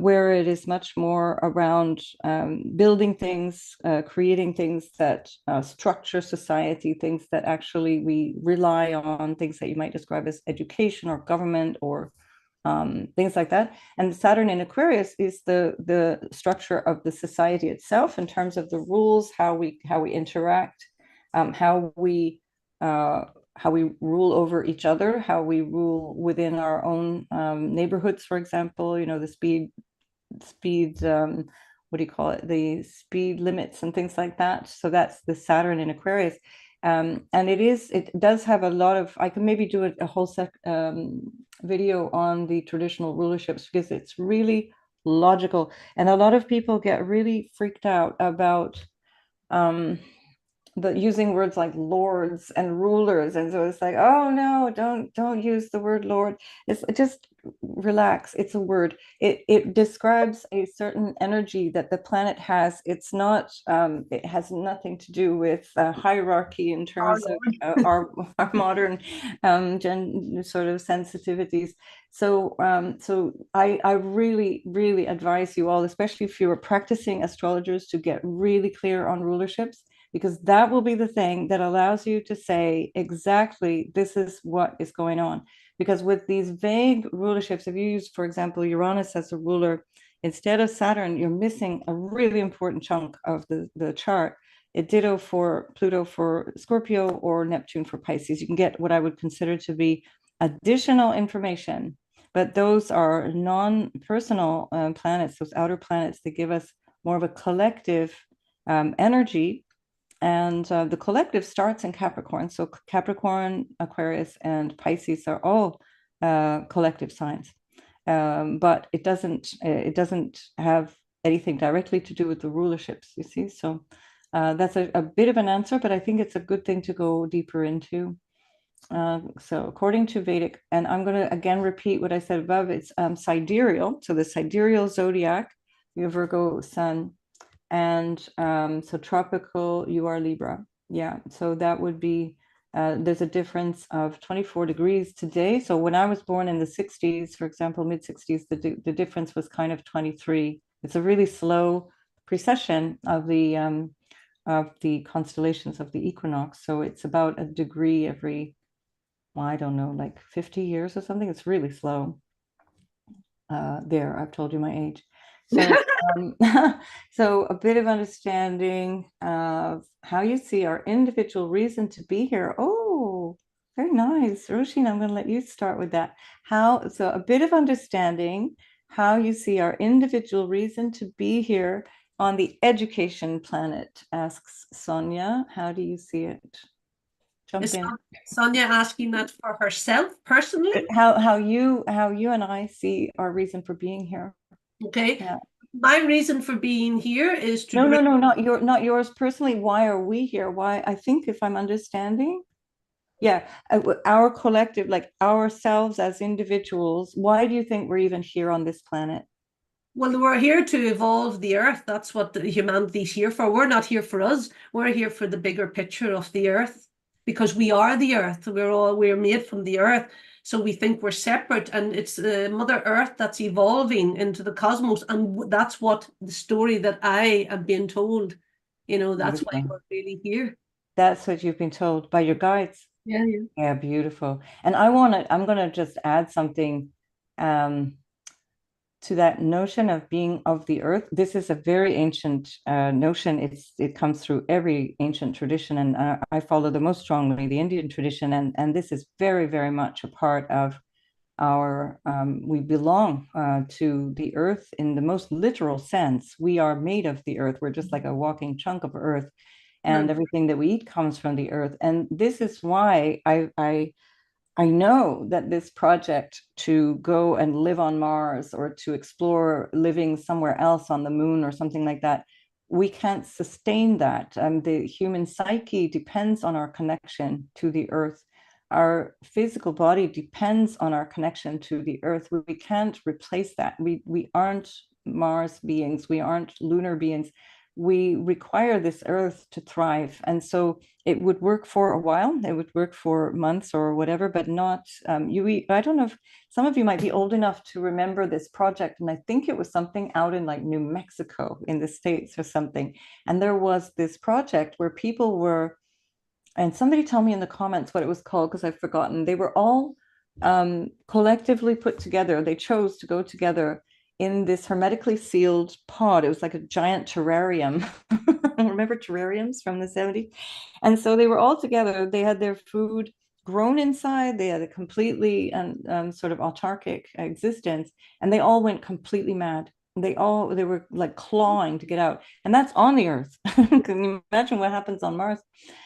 where it is much more around building things, creating things that structure society, things that actually we rely on, things that you might describe as education or government or things like that. And Saturn in Aquarius is the structure of the society itself in terms of the rules, how we interact, how we rule over each other, how we rule within our own neighborhoods, for example. You know, the speed what do you call it, the speed limits and things like that. So that's the Saturn in Aquarius. And it does have a lot of, I can maybe do a whole video on the traditional rulerships because it's really logical. And a lot of people get really freaked out about using words like lords and rulers, and so it's like, oh no, don't use the word lord. It's just relax. It's a word. It describes a certain energy that the planet has. It's not it has nothing to do with hierarchy in terms of our modern sort of sensitivities. So I really advise you all, especially if you're practicing astrologers, to get really clear on rulerships, because that will be the thing that allows you to say exactly this is what is going on. Because with these vague rulerships, if you use, for example, Uranus as a ruler instead of Saturn, you're missing a really important chunk of the chart. It ditto for Pluto for Scorpio or Neptune for Pisces. You can get what I would consider to be additional information, but those are non-personal planets, those outer planets that give us more of a collective energy. And the collective starts in Capricorn. So Capricorn, Aquarius, and Pisces are all collective signs. But it doesn't have anything directly to do with the rulerships, you see. So that's a bit of an answer, but I think it's a good thing to go deeper into. So according to Vedic, and I'm going to again repeat what I said above, it's sidereal. So the sidereal zodiac, your Virgo sun, and so tropical, you are Libra. Yeah, so that would be, there's a difference of 24 degrees today. So when I was born in the 60s, for example, mid 60s, the difference was kind of 23. It's a really slow precession of the constellations of the equinox. So it's about a degree every, well, I don't know, like 50 years or something. It's really slow. There, I've told you my age. So, so a bit of understanding of how you see our individual reason to be here. Oh, very nice. Roisin, I'm going to let you start with that. So a bit of understanding how you see our individual reason to be here on the education planet, asks Sonia. How do you see it? Jump Is in. Sonia asking that for herself personally? How you and I see our reason for being here. Okay. Yeah. My reason for being here is to No, bring. not yours personally. Why are we here? Why? I think if I'm understanding, yeah, our collective, like ourselves as individuals. Why do you think we're even here on this planet? Well, we're here to evolve the earth. That's what humanity's here for. We're not here for us. We're here for the bigger picture of the earth, because we are the earth. We're made from the earth. So we think we're separate, and it's Mother Earth that's evolving into the cosmos. And that's what the story that I am being told. That's why Beautiful. we're really here. That's what you've been told by your guides. Yeah, yeah. Yeah, beautiful. And I'm going to just add something um, to that notion of being of the earth. This is a very ancient notion. It comes through every ancient tradition, and I follow the most strongly the Indian tradition, and this is very, very much a part of our. We belong to the earth in the most literal sense. We are made of the earth. We're just like a walking chunk of earth, and Right. everything that we eat comes from the earth. And this is why I know that this project to go and live on Mars or to explore living somewhere else on the moon or something like that, we can't sustain that. The human psyche depends on our connection to the earth. Our physical body depends on our connection to the earth. We can't replace that. We aren't Mars beings, we aren't lunar beings. We require this earth to thrive. And so it would work for a while, it would work for months or whatever, but not I don't know if some of you might be old enough to remember this project, and I think it was something out in like New Mexico in the States or something. And there was this project where people were, and somebody tell me in the comments what it was called because I've forgotten. They were all collectively put together. They chose to go together in this hermetically sealed pod. It was like a giant terrarium. Remember terrariums from the 70s? And so they were all together. They had their food grown inside. They had a completely sort of autarkic existence, and they all went completely mad. They were like clawing to get out, and that's on the Earth. Can you imagine what happens on Mars?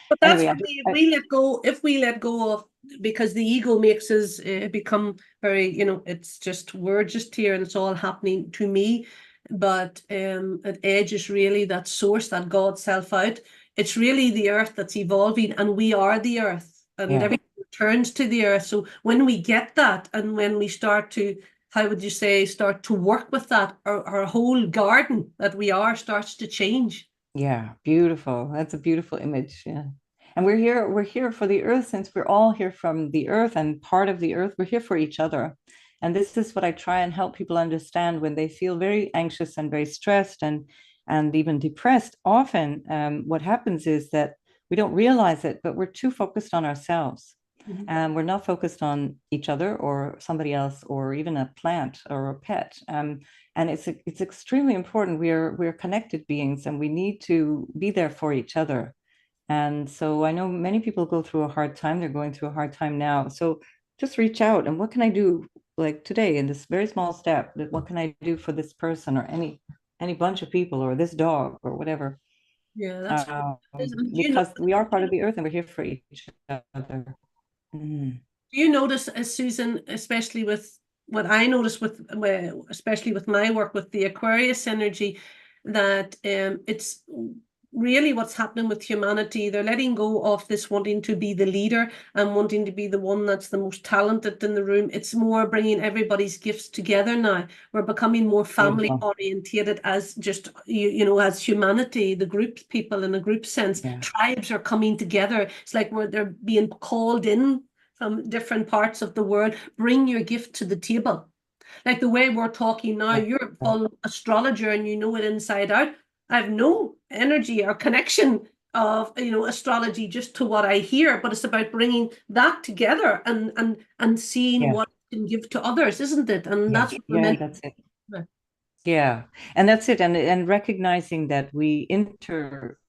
But that's Anyway, what if we let go of, because the ego makes us become very, it's just, we're just here and it's all happening to me. But at edge is really that source, that God self out. It's really the earth that's evolving, and we are the earth, and yeah, everything returns to the earth. So when we get that, and when we start to, how would you say, start to work with that, our whole garden that we are starts to change. yeah, beautiful. That's a beautiful image. Yeah. And we're here for the earth since we're all here from the earth and part of the earth. We're here for each other. And this is what I try and help people understand when they feel very anxious and very stressed and even depressed. Often, what happens is that we don't realize it, but we're too focused on ourselves. Mhm. And we're not focused on each other or somebody else or even a plant or a pet. And it's extremely important. We're connected beings, and we need to be there for each other. And so I know many people go through a hard time. They're going through a hard time now. So just reach out and what can I do like today in this very small step? What can I do for this person or any bunch of people or this dog or whatever? Yeah, that's good. Um, Do you know? because we are part of the earth and we're here for each other. Mm. Do you notice, Susan, especially with what I notice with, especially with my work with the Aquarius energy, that it's really what's happening with humanity. They're letting go of this wanting to be the leader and wanting to be the one that's the most talented in the room. It's more bringing everybody's gifts together now. We're becoming more family Beautiful. orientated as just, as humanity, the group people in a group sense. Yeah. Tribes are coming together. It's like they're being called in from different parts of the world. Bring your gift to the table. Like the way we're talking now, Yeah. you're a full astrologer and you know it inside out. I have no energy or connection of astrology just to what I hear, but it's about bringing that together and seeing Yeah. what it can give to others, isn't it? And Yeah. that's what we're Yeah. meant That's it. to do. Yeah, and that's it. And recognizing that we inter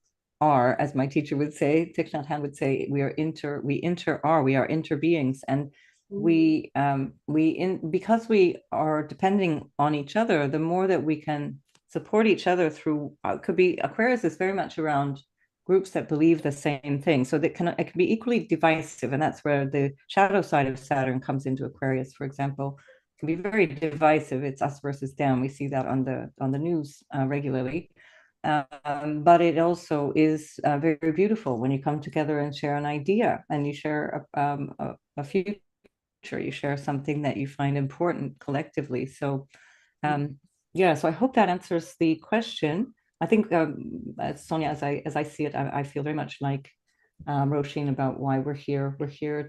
are, as my teacher would say, Thich Nhat Hanh would say, we inter are, we are inter beings, and Mm. we in because we are depending on each other, the more that we can support each other through, could be Aquarius is very much around groups that believe the same thing, so that it can be equally divisive, and that's where the shadow side of Saturn comes into Aquarius, for example can be very divisive. It's us versus them. We see that on the news regularly. But it also is very, very beautiful when you come together and share an idea and you share a future. You share something that you find important collectively. So yeah, so I hope that answers the question. I think Sonia, as I see it, I feel very much like Roisin about why we're here. We're here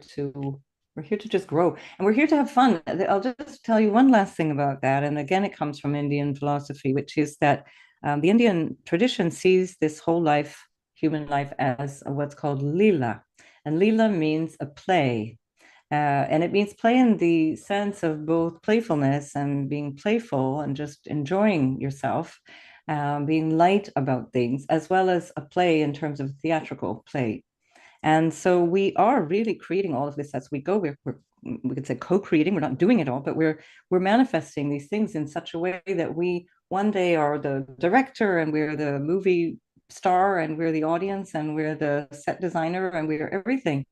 to just grow, and we're here to have fun. I'll just tell you one last thing about that, and again, it comes from Indian philosophy, which is that the Indian tradition sees this whole life, human life, as what's called lila, And Leela means a play. And it means play in the sense of both playfulness and being playful and just enjoying yourself, being light about things, as well as a play in terms of theatrical play. And so we are really creating all of this as we go. We could say co-creating. We're not doing it all, but we're manifesting these things in such a way that we one day are the director and we're the movie star and we're the audience and we're the set designer and we're everything.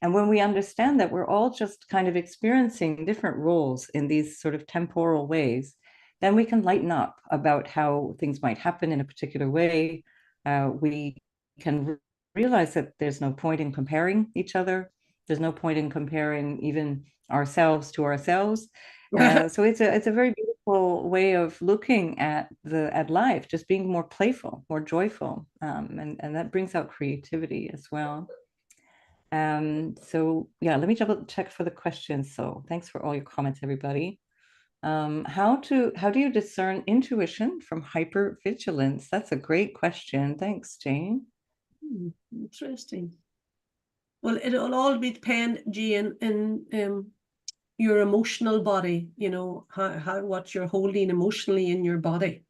And when we understand that we're all just kind of experiencing different roles in these sort of temporal ways, then we can lighten up about how things might happen in a particular way. We can realize that there's no point in comparing each other. There's no point in comparing even ourselves to ourselves. So it's a very beautiful way of looking at life, just being more playful, more joyful, and that brings out creativity as well. So yeah, let me double check for the questions. So thanks for all your comments, everybody. How do you discern intuition from hypervigilance? That's a great question. Thanks, Jane. Interesting. Well, it'll all be depend, Jane, in your emotional body, you know, how what you're holding emotionally in your body.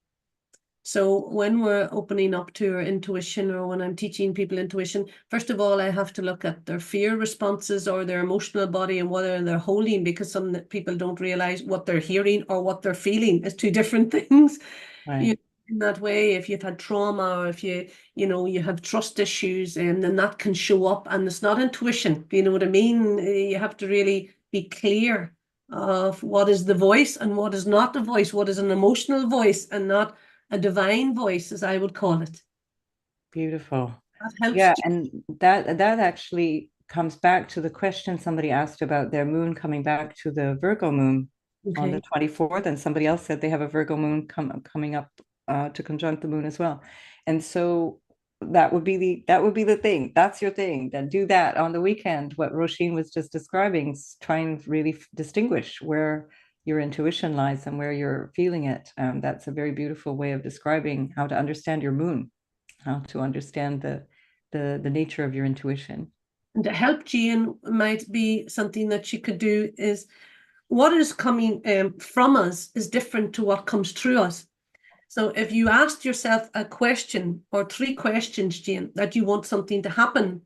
So when we're opening up to our intuition, or when I'm teaching people intuition, first of all, I have to look at their fear responses or their emotional body and whether they're holding, because some people don't realize what they're hearing or what they're feeling is two different things. Right. In that way, if you've had trauma, or if you have trust issues, and then that can show up, and it's not intuition. You know what I mean? You have to really be clear of what is the voice and what is not the voice, what is an emotional voice and not a divine voice, as I would call it. Beautiful. That helps. Yeah, and that actually comes back to the question somebody asked about their moon coming back to the Virgo moon on the Okay. 24th, and somebody else said they have a Virgo moon coming up to conjunct the moon as well. And so that would be the thing. That's your thing. Then do that on the weekend. What Roisin was just describing, try and really distinguish where your intuition lies and where you're feeling it. That's a very beautiful way of describing how to understand your moon, how to understand the nature of your intuition. And to help Jane might be something that she could do is, what is coming from us is different to what comes through us. So if you asked yourself a question or three questions, Jane, that you want something to happen,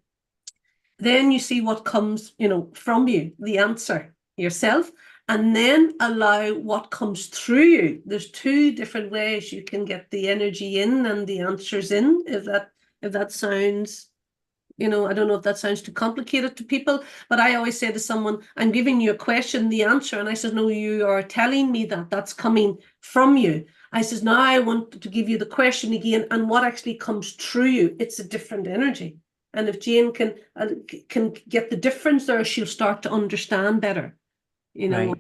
then you see what comes, from you, the answer yourself, and then allow what comes through you. There's two different ways you can get the energy in and the answers in. If that sounds, I don't know if that sounds too complicated to people, but I always say to someone, I'm giving you a question, the answer. And I says, no, you are telling me that that's coming from you. I says, now I want to give you the question again, and what actually comes through you. It's a different energy. And if Jane can get the difference there, she'll start to understand better, Right.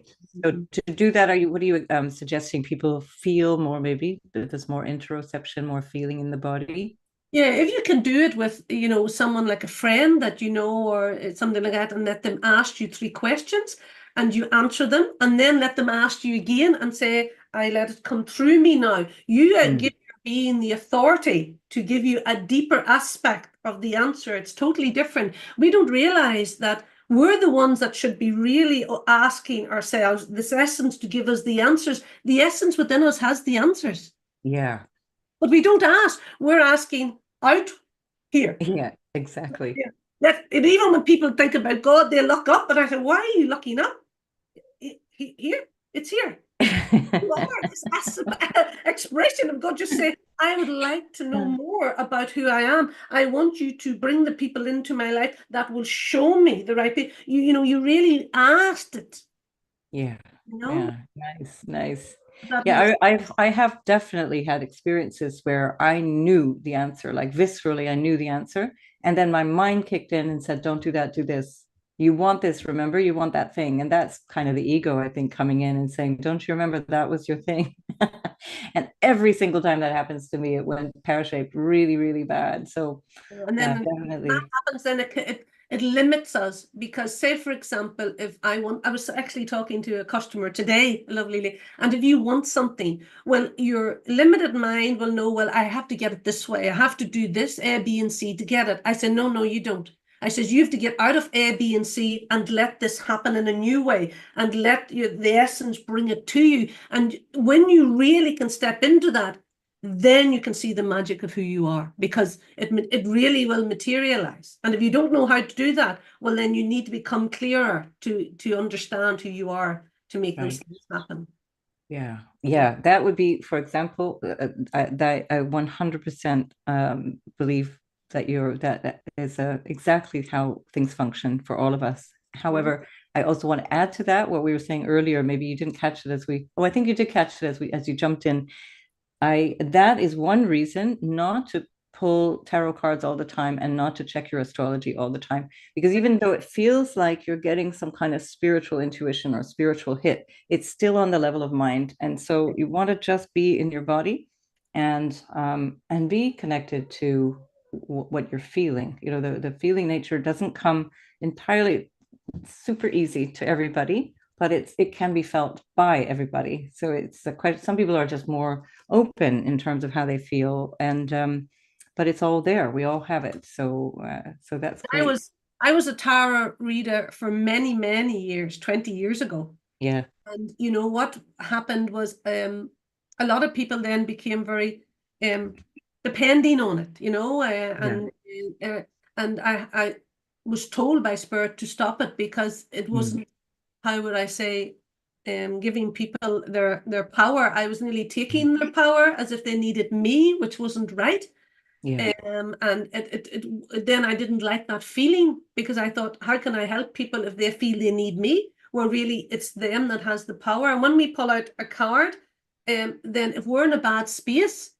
So to do that, what are you suggesting people feel more, maybe there's more interoception, more feeling in the body? Yeah, if you can do it with, someone like a friend that you know, or something like that, and let them ask you three questions and you answer them, and then let them ask you again and say, I let it come through me now. You give your being the authority to give you a deeper aspect of the answer. It's totally different. We don't realize that we're the ones that should be really asking ourselves this essence to give us the answers. The essence within us has the answers. Yeah. But we don't ask. We're asking out here. Yeah, exactly. Yeah. And even when people think about God, they look up, and I say, why are you looking up? Here, it's here. You are this expression of God. Just say, I would like to know more about who I am. I want you to bring the people into my life that will show me the right people. You really asked it. Yeah. Yeah. Nice, nice. That Yeah, makes I have definitely had experiences where I knew the answer, like viscerally, I knew the answer. And then my mind kicked in and said, don't do that, do this. You want this, remember, you want that thing. And that's kind of the ego, I think, coming in and saying, don't you remember that was your thing? And every single time that happens to me, it went pear-shaped really, really bad. So and then that definitely. happens, then it limits us, because say for example, if I was actually talking to a customer today, lovely, and if you want something, well, your limited mind will know, well, I have to get it this way, I have to do this A, B, and C to get it. I said, no, you don't. I says, you have to get out of A, B, and C and let this happen in a new way and let the essence bring it to you. And when you really can step into that, then you can see the magic of who you are, because it really will materialize. And if you don't know how to do that, well, then you need to become clearer to understand who you are to make those Right. things happen. Yeah, yeah, that would be, for example, I 100% believe that that is exactly how things function for all of us. Mhm. However, I also want to add to that what we were saying earlier. Maybe you didn't catch it oh, I think you did catch it as you jumped in. I that is one reason not to pull tarot cards all the time and not to check your astrology all the time. Because even though it feels like you're getting some kind of spiritual intuition or spiritual hit, it's still on the level of mind. And so you want to just be in your body and be connected to what you're feeling. You know, the feeling nature doesn't come entirely super easy to everybody, but it can be felt by everybody. So it's a question. Some people are just more open in terms of how they feel, and but it's all there. We all have it. So that's I great. was I was a tarot reader for many, many years, 20 years ago. Yeah, And you know what happened was a lot of people then became very um depending on it, yeah, uh, and I was told by Spirit to stop it because it mm, wasn't, how would I say, giving people their power. I was nearly mm, taking their power as if they needed me, which wasn't right. yeah, And then I didn't like that feeling, because I thought, how can I help people if they feel they need me? Well, really, it's them that has the power. And when we pull out a card, then if we're in a bad space,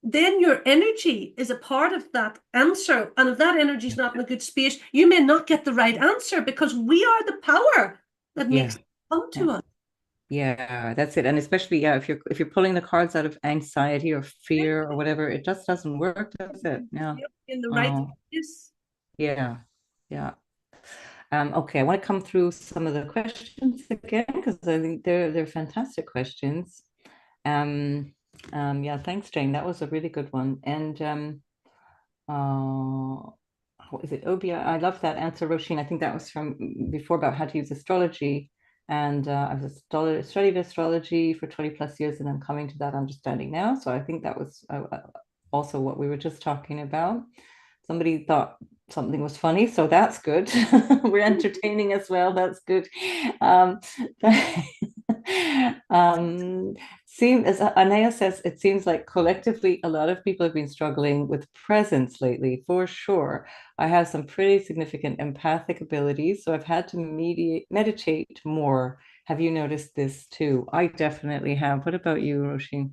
then your energy is a part of that answer. And if that energy is not in a good space, you may not get the right answer, because we are the power that makes yeah, it come yeah. to us. Yeah, that's it. And especially, yeah, if you're pulling the cards out of anxiety or fear or whatever, it just doesn't work, does it? Yeah. Yep, in the right Oh, place. yeah, yeah. Okay, I want to come through some of the questions again because I think they're fantastic questions. Um, yeah, thanks, Jane. That was a really good one. And what is it? Obia, I love that answer, Roisin. I think that was from before about how to use astrology. And I've studied astrology for 20 plus years, and I'm coming to that understanding now. So I think that was also what we were just talking about. Somebody thought something was funny, so that's good. We're entertaining as well. That's good. Um, um, as Anaya says, it seems like collectively a lot of people have been struggling with presence lately, for sure. I have some pretty significant empathic abilities, so I've had to meditate more. Have you noticed this too? I definitely have. What about you, Roisin?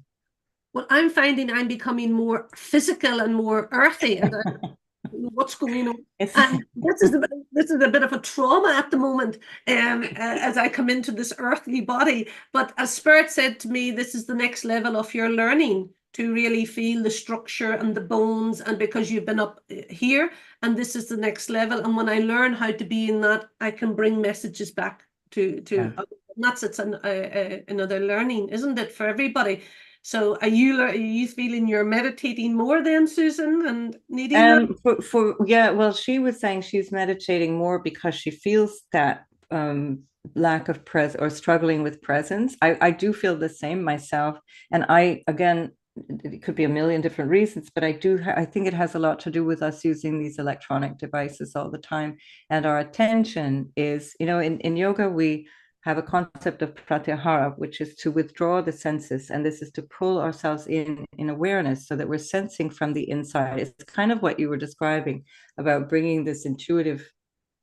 Well, I'm finding I'm becoming more physical and more earthy, and I don't know what's going on. It's And this is a bit of a trauma at the moment, as I come into this earthly body. But as Spirit said to me, this is the next level of your learning, to really feel the structure and the bones, and because you've been up here, and this is the next level. And when I learn how to be in that, I can bring messages back to. yeah. And that's another learning, isn't it, for everybody? So are you feeling you're meditating more then, Susan, and needing that? For yeah, well, she was saying she's meditating more because she feels that lack of presence or struggling with presence. I do feel the same myself, and I again, it could be a million different reasons, but I think it has a lot to do with us using these electronic devices all the time, and our attention is, in yoga we have a concept of pratyahara, which is to withdraw the senses. And this is to pull ourselves in awareness so that we're sensing from the inside. It's kind of what you were describing about bringing this intuitive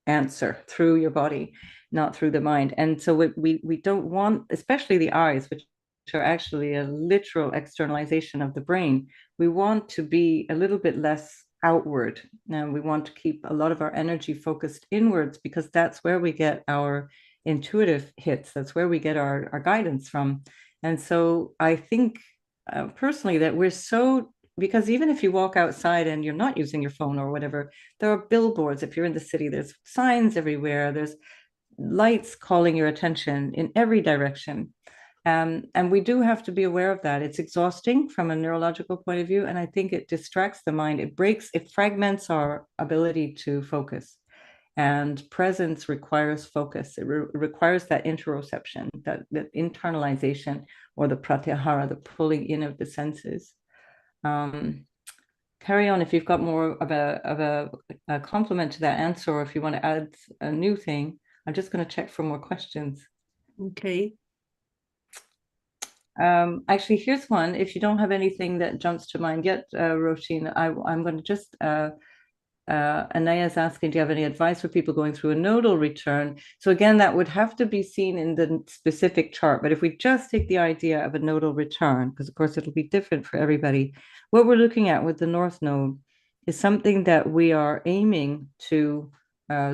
answer through your body, not through the mind. And so we don't want, especially the eyes, which are actually a literal externalization of the brain, we want to be a little bit less outward. Now we want to keep a lot of our energy focused inwards because that's where we get our intuitive hits. That's where we get our guidance from. And so I think personally that we're so, because even if you walk outside and you're not using your phone or whatever, there are billboards. If you're in the city, there's signs everywhere. There's lights calling your attention in every direction. And we do have to be aware of that. It's exhausting from a neurological point of view, and I think it distracts the mind. It fragments our ability to focus. And presence requires focus. It requires that interoception, that internalization, or the pratyahara, the pulling in of the senses. Um, Carry on if you've got more of a complement to that answer, or if you want to add a new thing. I'm just going to check for more questions. Okay. Actually, here's one. If you don't have anything that jumps to mind yet, Roisin, I'm going to just Anaya's asking, do you have any advice for people going through a nodal return? So again, that would have to be seen in the specific chart. But if we just take the idea of a nodal return, because of course it'll be different for everybody, what we're looking at with the North Node is something that we are aiming to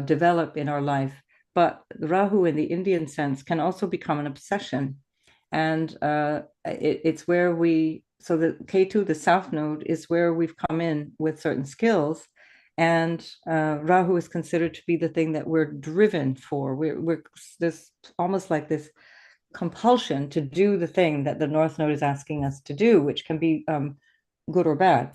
develop in our life. But Rahu in the Indian sense can also become an obsession. And it's where so the K2, the South Node, is where we've come in with certain skills. And Rahu is considered to be the thing that we're driven for. We're this almost like this compulsion to do the thing that the North Node is asking us to do, which can be good or bad.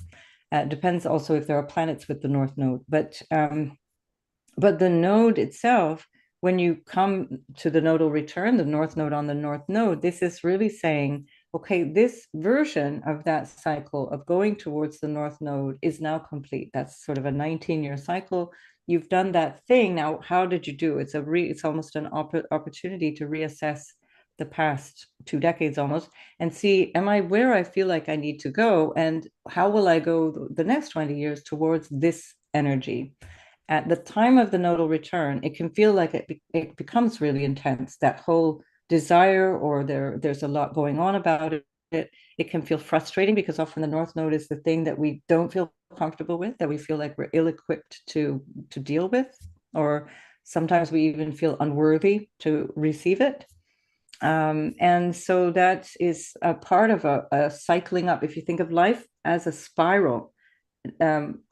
It depends also if there are planets with the North Node. But the node itself, when you come to the nodal return, the North Node on the North Node, this is really saying, okay, this version of that cycle of going towards the North Node is now complete. That's sort of a 19-year cycle. You've done that thing. Now, how did you do? It's almost an opportunity to reassess the past 2 decades almost and see, am I where I feel like I need to go? And how will I go the next 20 years towards this energy? At the time of the nodal return, it can feel like it becomes really intense, that whole desire, or there's a lot going on about it. It can feel frustrating because often the North Node is the thing that we don't feel comfortable with, that we feel like we're ill-equipped to deal with, or sometimes we even feel unworthy to receive it. And so that is a part of a cycling up. If you think of life as a spiral, um,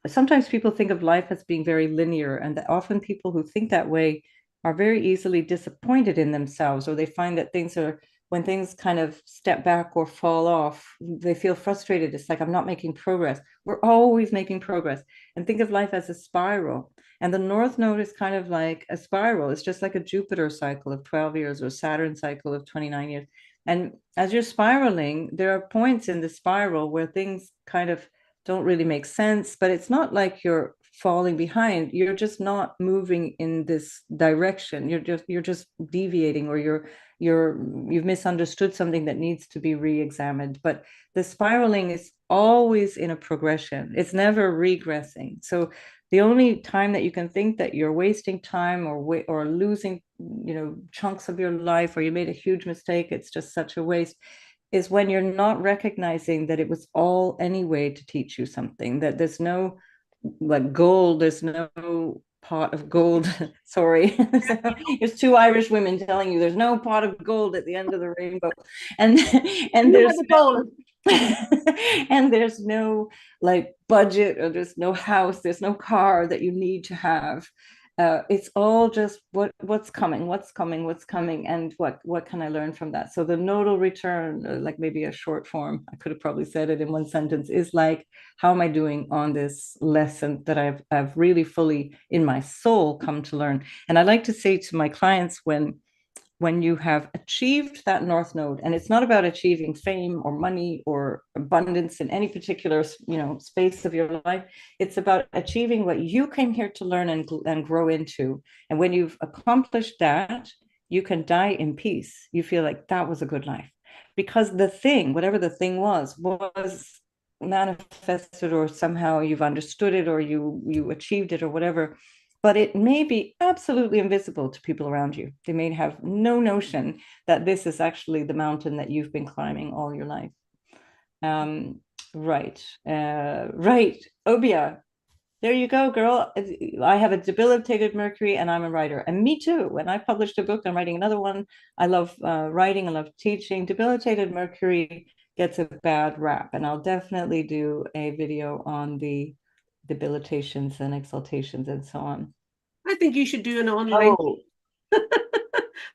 sometimes people think of life as being very linear, and that often people who think that way are very easily disappointed in themselves, or they find that when things kind of step back or fall off, they feel frustrated. It's like, I'm not making progress. We're always making progress. And think of life as a spiral. And the North Node is kind of like a spiral. It's just like a Jupiter cycle of 12 years or Saturn cycle of 29 years. And as you're spiraling, there are points in the spiral where things kind of don't really make sense, but it's not like you're falling behind. You're just not moving in this direction. You're just deviating, or you've misunderstood something that needs to be re-examined. But the spiraling is always in a progression. It's never regressing. So the only time that you can think that you're wasting time or losing, chunks of your life, or you made a huge mistake, it's just such a waste, is when you're not recognizing that it was all anyway to teach you something, that there's no like gold, there's no pot of gold. Sorry. There's two Irish women telling you there's no pot of gold at the end of the rainbow. And and You there's had the goal. and there's no like budget, or there's no house, there's no car that you need to have. It's all just what's coming, and what can I learn from that? So the nodal return, like maybe a short form, I could have probably said it in one sentence, is like, how am I doing on this lesson that I've really fully in my soul come to learn? And I like to say to my clients, when you have achieved that North Node, and it's not about achieving fame or money or abundance in any particular space of your life, it's about achieving what you came here to learn and grow into. And when you've accomplished that, you can die in peace. You feel like that was a good life, because the thing, whatever the thing was manifested, or somehow you've understood it, or you achieved it, or whatever, but it may be absolutely invisible to people around you. They may have no notion that this is actually the mountain that you've been climbing all your life. Right. Right. Obia, there you go, girl. I have a debilitated Mercury, and I'm a writer. And me too. When I published a book, I'm writing another one. I love writing. I love teaching. Debilitated Mercury gets a bad rap. And I'll definitely do a video on the debilitations and exaltations and so on. I think you should do an online Oh,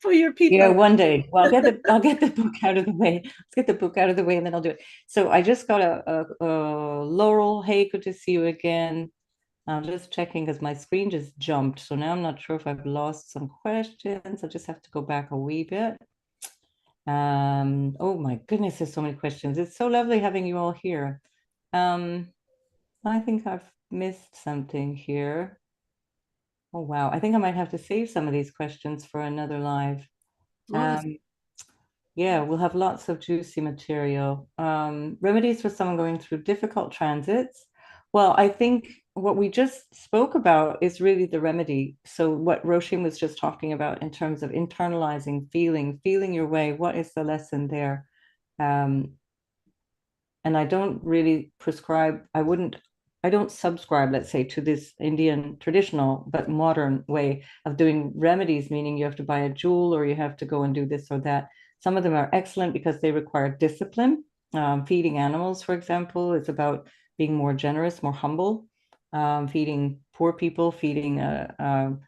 for your Yeah, people. one day. Well, I'll get the book out of the way. Let's get the book out of the way, and then I'll do it. So I just got a Laurel. Hey, good to see you again. I'm just checking because my screen just jumped. So now I'm not sure if I've lost some questions. I just have to go back a wee bit. Oh my goodness, there's so many questions. It's so lovely having you all here. Um, I think I've missed something here. Oh wow, I think I might have to save some of these questions for another live. Oh, that's Um, yeah, we'll have lots of juicy material. Remedies for someone going through difficult transits. Well, I think what we just spoke about is really the remedy. So what Roisin was just talking about in terms of internalizing, feeling your way. What is the lesson there? Um, and I don't really prescribe, I don't subscribe, let's say, to this Indian traditional but modern way of doing remedies, meaning you have to buy a jewel or you have to go and do this or that. Some of them are excellent because they require discipline. Feeding animals, for example, is about being more generous, more humble. Feeding poor people, feeding a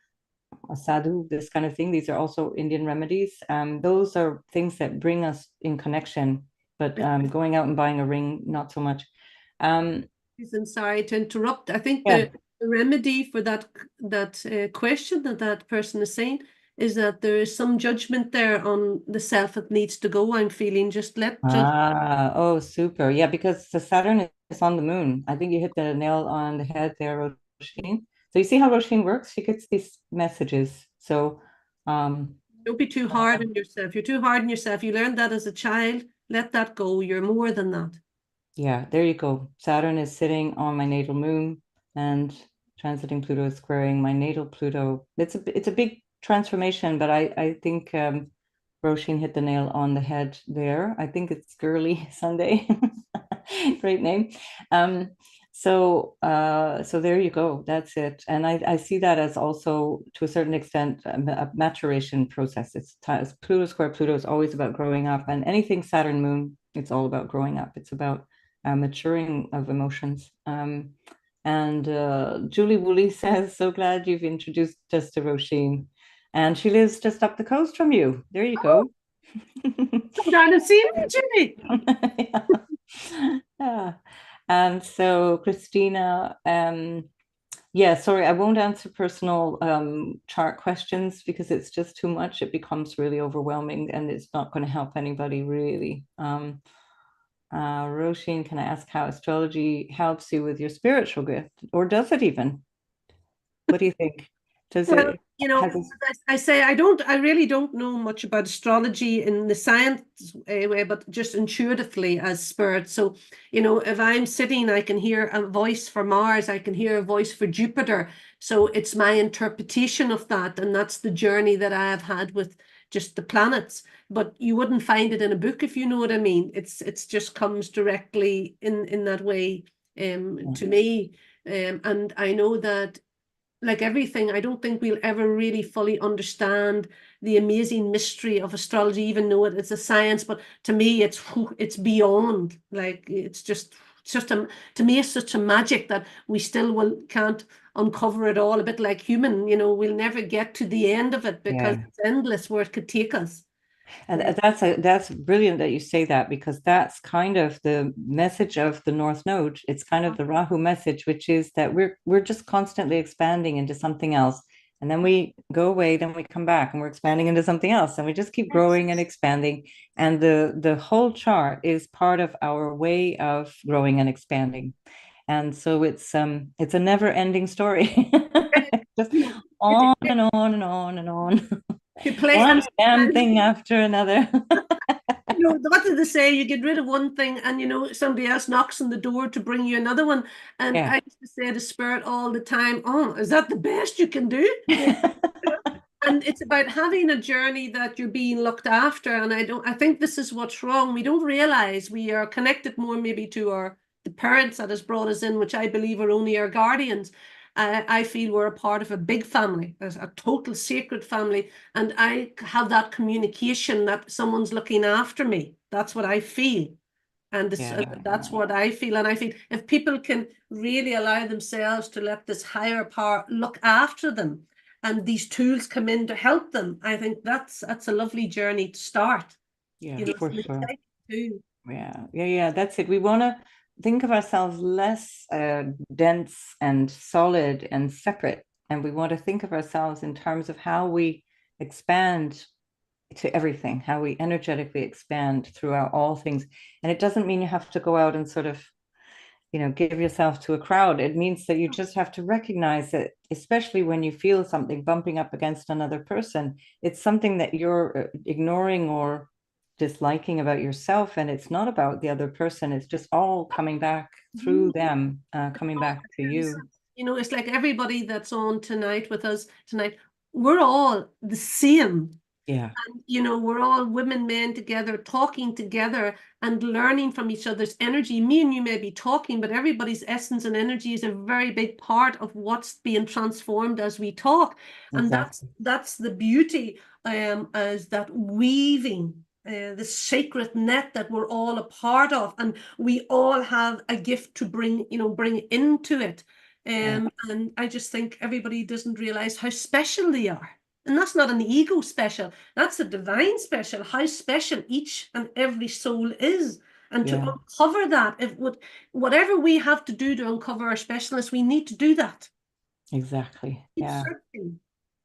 sadhu, this kind of thing. These are also Indian remedies. Those are things that bring us in connection, but going out and buying a ring, not so much. Um, I'm sorry to interrupt. I think yeah. the remedy for that question that person is saying is that there is some judgment there on the self that needs to go. I'm feeling just let just Oh, super. Yeah, because the Saturn is on the moon. I think you hit the nail on the head there, Roisin. So you see how Roisin works? She gets these messages. So, um, don't be too hard on yourself. You're too hard on yourself. You learned that as a child. Let that go. You're more than that. yeah, there you go. Saturn is sitting on my natal moon and transiting Pluto is squaring my natal Pluto. It's a big transformation, but I think Roisin hit the nail on the head there. I think it's Girly Sunday. Great name. Um, so there you go. That's it. And I see that as also to a certain extent a maturation process. It's Pluto square Pluto is always about growing up, and anything Saturn moon, it's all about growing up. It's about maturing of emotions. And Julie Woolley says, so glad you've introduced us to Roisin. And she lives just up the coast from you. There you Oh, go. I'm trying to see me, Jimmy. Yeah. Yeah. And so, Christina, yeah, sorry, I won't answer personal chart questions because it's just too much. It becomes really overwhelming and it's not going to help anybody really. Roisin, can I ask how astrology helps you with your spiritual gift, or does it even? What do you think? Does Well, it you know, has a, I say I really don't know much about astrology in the science way, but just intuitively as spirit. So, if I'm sitting, I can hear a voice for Mars, I can hear a voice for Jupiter. So it's my interpretation of that, and that's the journey that I have had with just the planets. But you wouldn't find it in a book, if you know what I mean. It's just comes directly in that way to me. And I know that like everything, I don't think we'll ever really fully understand the amazing mystery of astrology, even though it's a science. But to me, it's beyond. Like to me, it's such a magic that we still will can't uncover it all. A bit like human, we'll never get to the end of it because yeah? it's endless where it could take us. And that's brilliant that you say that because that's kind of the message of the North Node. It's kind of the Rahu message, which is that we're just constantly expanding into something else. And then we go away, then we come back and we're expanding into something else. And we just keep growing and expanding. And the whole chart is part of our way of growing and expanding. And so it's a never-ending story. Just You know, on and on and on and on. to play One damn and thing after another. what did they say? You get rid of one thing, and somebody else knocks on the door to bring you another one. And Yeah. I used to say to Spirit all the time, "Oh, is that the best you can do?" And it's about having a journey that you're being looked after. And I think this is what's wrong. We don't realize we are connected more maybe to the parents that has brought us in, which I believe are only our guardians. I feel we're a part of a big family, a total sacred family, and I have that communication that someone's looking after me. That's what I feel. And that's Yeah. what I feel. And I feel if people can really allow themselves to let this higher power look after them and these tools come in to help them, I think that's a lovely journey to start. Yeah, You know, it's for an sure. exciting too. Yeah, that's it. We want to think of ourselves less dense and solid and separate, and we want to think of ourselves in terms of how we expand to everything, how we energetically expand throughout all things. And it doesn't mean you have to go out and sort of, give yourself to a crowd. It means that you just have to recognize that, especially when you feel something bumping up against another person, it's something that you're ignoring or disliking about yourself. And it's not about the other person. It's just all coming back through them, coming back to you. You know, it's like everybody that's on tonight with us tonight, we're all the same. Yeah, You know, we're all women, men together, talking together and learning from each other's energy. Me and you may be talking, but everybody's essence and energy is a very big part of what's being transformed as we talk. And exactly. that's the beauty, as that weaving. The sacred net that we're all a part of, and we all have a gift to bring into it. Yeah, And I just think everybody doesn't realize how special they are. And that's not an ego special. That's a divine special, how special each and every soul is. And to yeah, uncover that, whatever we have to do to uncover our specialness, we need to do that. exactly. Keep Yeah. searching.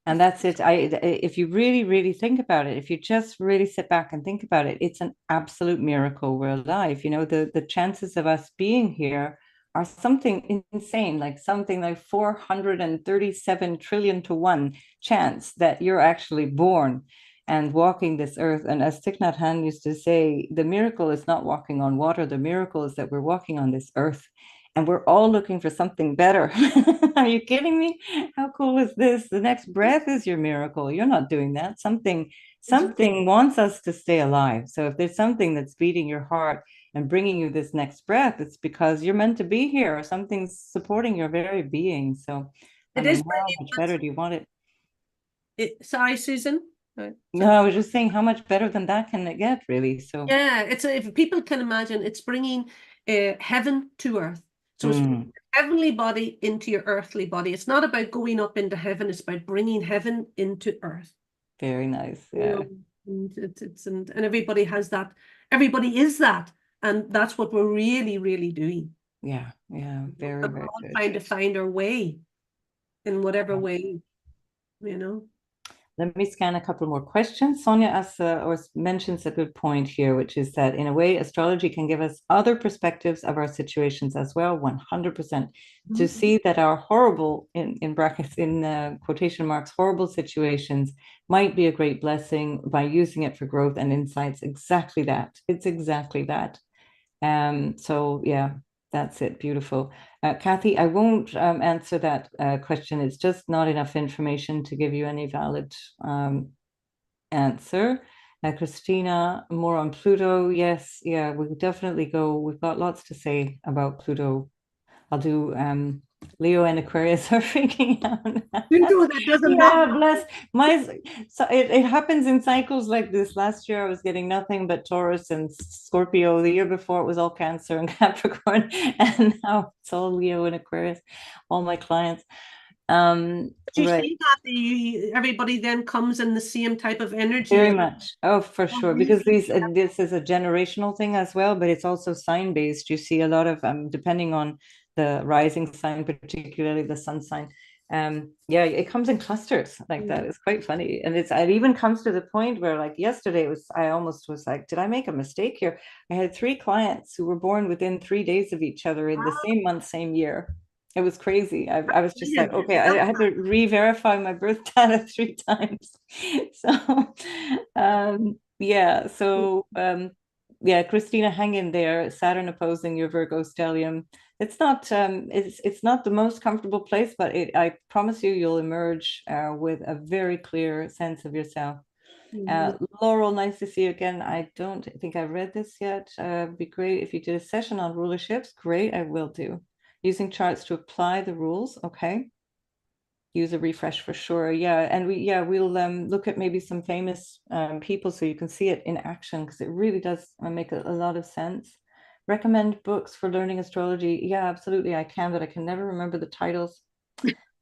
And that's it. If you really, really think about it, if you just really sit back and think about it, it's an absolute miracle we're alive. The chances of us being here are something insane, like something like 437 trillion to one chance that you're actually born and walking this earth. And as Thich Nhat Hanh used to say, the miracle is not walking on water. The miracle is that we're walking on this earth and we're all looking for something better. Are you kidding me? How cool is this? The next breath is your miracle. You're not doing that. Something wants us to stay alive. So if there's something that's beating your heart and bringing you this next breath, it's because you're meant to be here, or something's supporting your very being. So, I It mean, is how much better do you want it? sorry, Susan. No, I was just saying, how much better than that can it get, really? So, Yeah, if people can imagine, it's bringing heaven to earth. So it's mm, heavenly body into your earthly body. It's not about going up into heaven. It's about bringing heaven into earth. very nice. You Yeah, know, and and everybody has that. Everybody is that, and that's what we're really, really doing. yeah, very, And we're very all good. trying to find our way in whatever way, you know. Let me scan a couple more questions. Sonia asks or mentions a good point here, which is that in a way, astrology can give us other perspectives of our situations as well, 100%. To Mhm. see that our horrible, in brackets, in quotation marks, horrible situations might be a great blessing by using it for growth and insights. Exactly that. It's exactly that. So yeah, that's it. Beautiful. Kathy, I won't answer that question. It's just not enough information to give you any valid answer. Christina, more on Pluto. Yes, yeah, we'll definitely go. We've got lots to say about Pluto. I'll do Leo and Aquarius are freaking out. You know that doesn't Yeah, happen. bless my so it happens in cycles like this. Last year I was getting nothing but Taurus and Scorpio. The year before it was all Cancer and Capricorn, and now it's all Leo and Aquarius, all my clients. You Right. see that everybody then comes in the same type of energy. Very much. Oh, for sure. Because this is a generational thing as well, but it's also sign based. You see a lot of depending on the rising sign, particularly the sun sign. Yeah, it comes in clusters like that. It's quite funny. And it even comes to the point where like yesterday I almost was like, did I make a mistake here? I had three clients who were born within 3 days of each other in the same month, same year. It was crazy. I was just like, Brilliant. okay, I had to re-verify my birth data 3 times. So, yeah. So, yeah, Christina, hang in there. Saturn opposing your Virgo stellium. It's not the most comfortable place, but I promise you, you'll emerge with a very clear sense of yourself. Mhm. Laurel, nice to see you again. I don't think I've read this yet. It'd be great if you did a session on rulerships. Great, I will do. Using charts to apply the rules. Okay. Use a refresh for sure. Yeah. And we'll look at maybe some famous people so you can see it in action because it really does make a lot of sense. Recommend books for learning astrology. Yeah, absolutely. I can, but I can never remember the titles.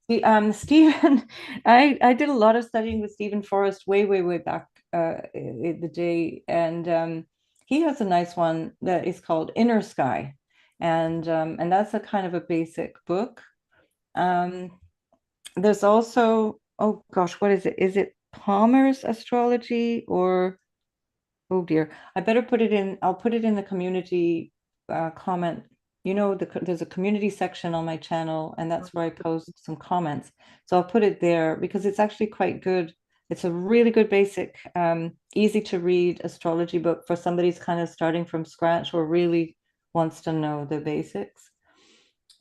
Stephen, I did a lot of studying with Stephen Forrest way back in the day, and he has a nice one that is called Inner Sky, and that's a kind of a basic book. Um, there's also, oh gosh, what is it? Is it Palmer's Astrology or oh dear, I better put it in. I'll put it in the community comment. There's a community section on my channel, and that's where I post some comments. So I'll put it there because it's actually quite good. It's a really good basic, easy to read astrology book for somebody who's kind of starting from scratch or really wants to know the basics.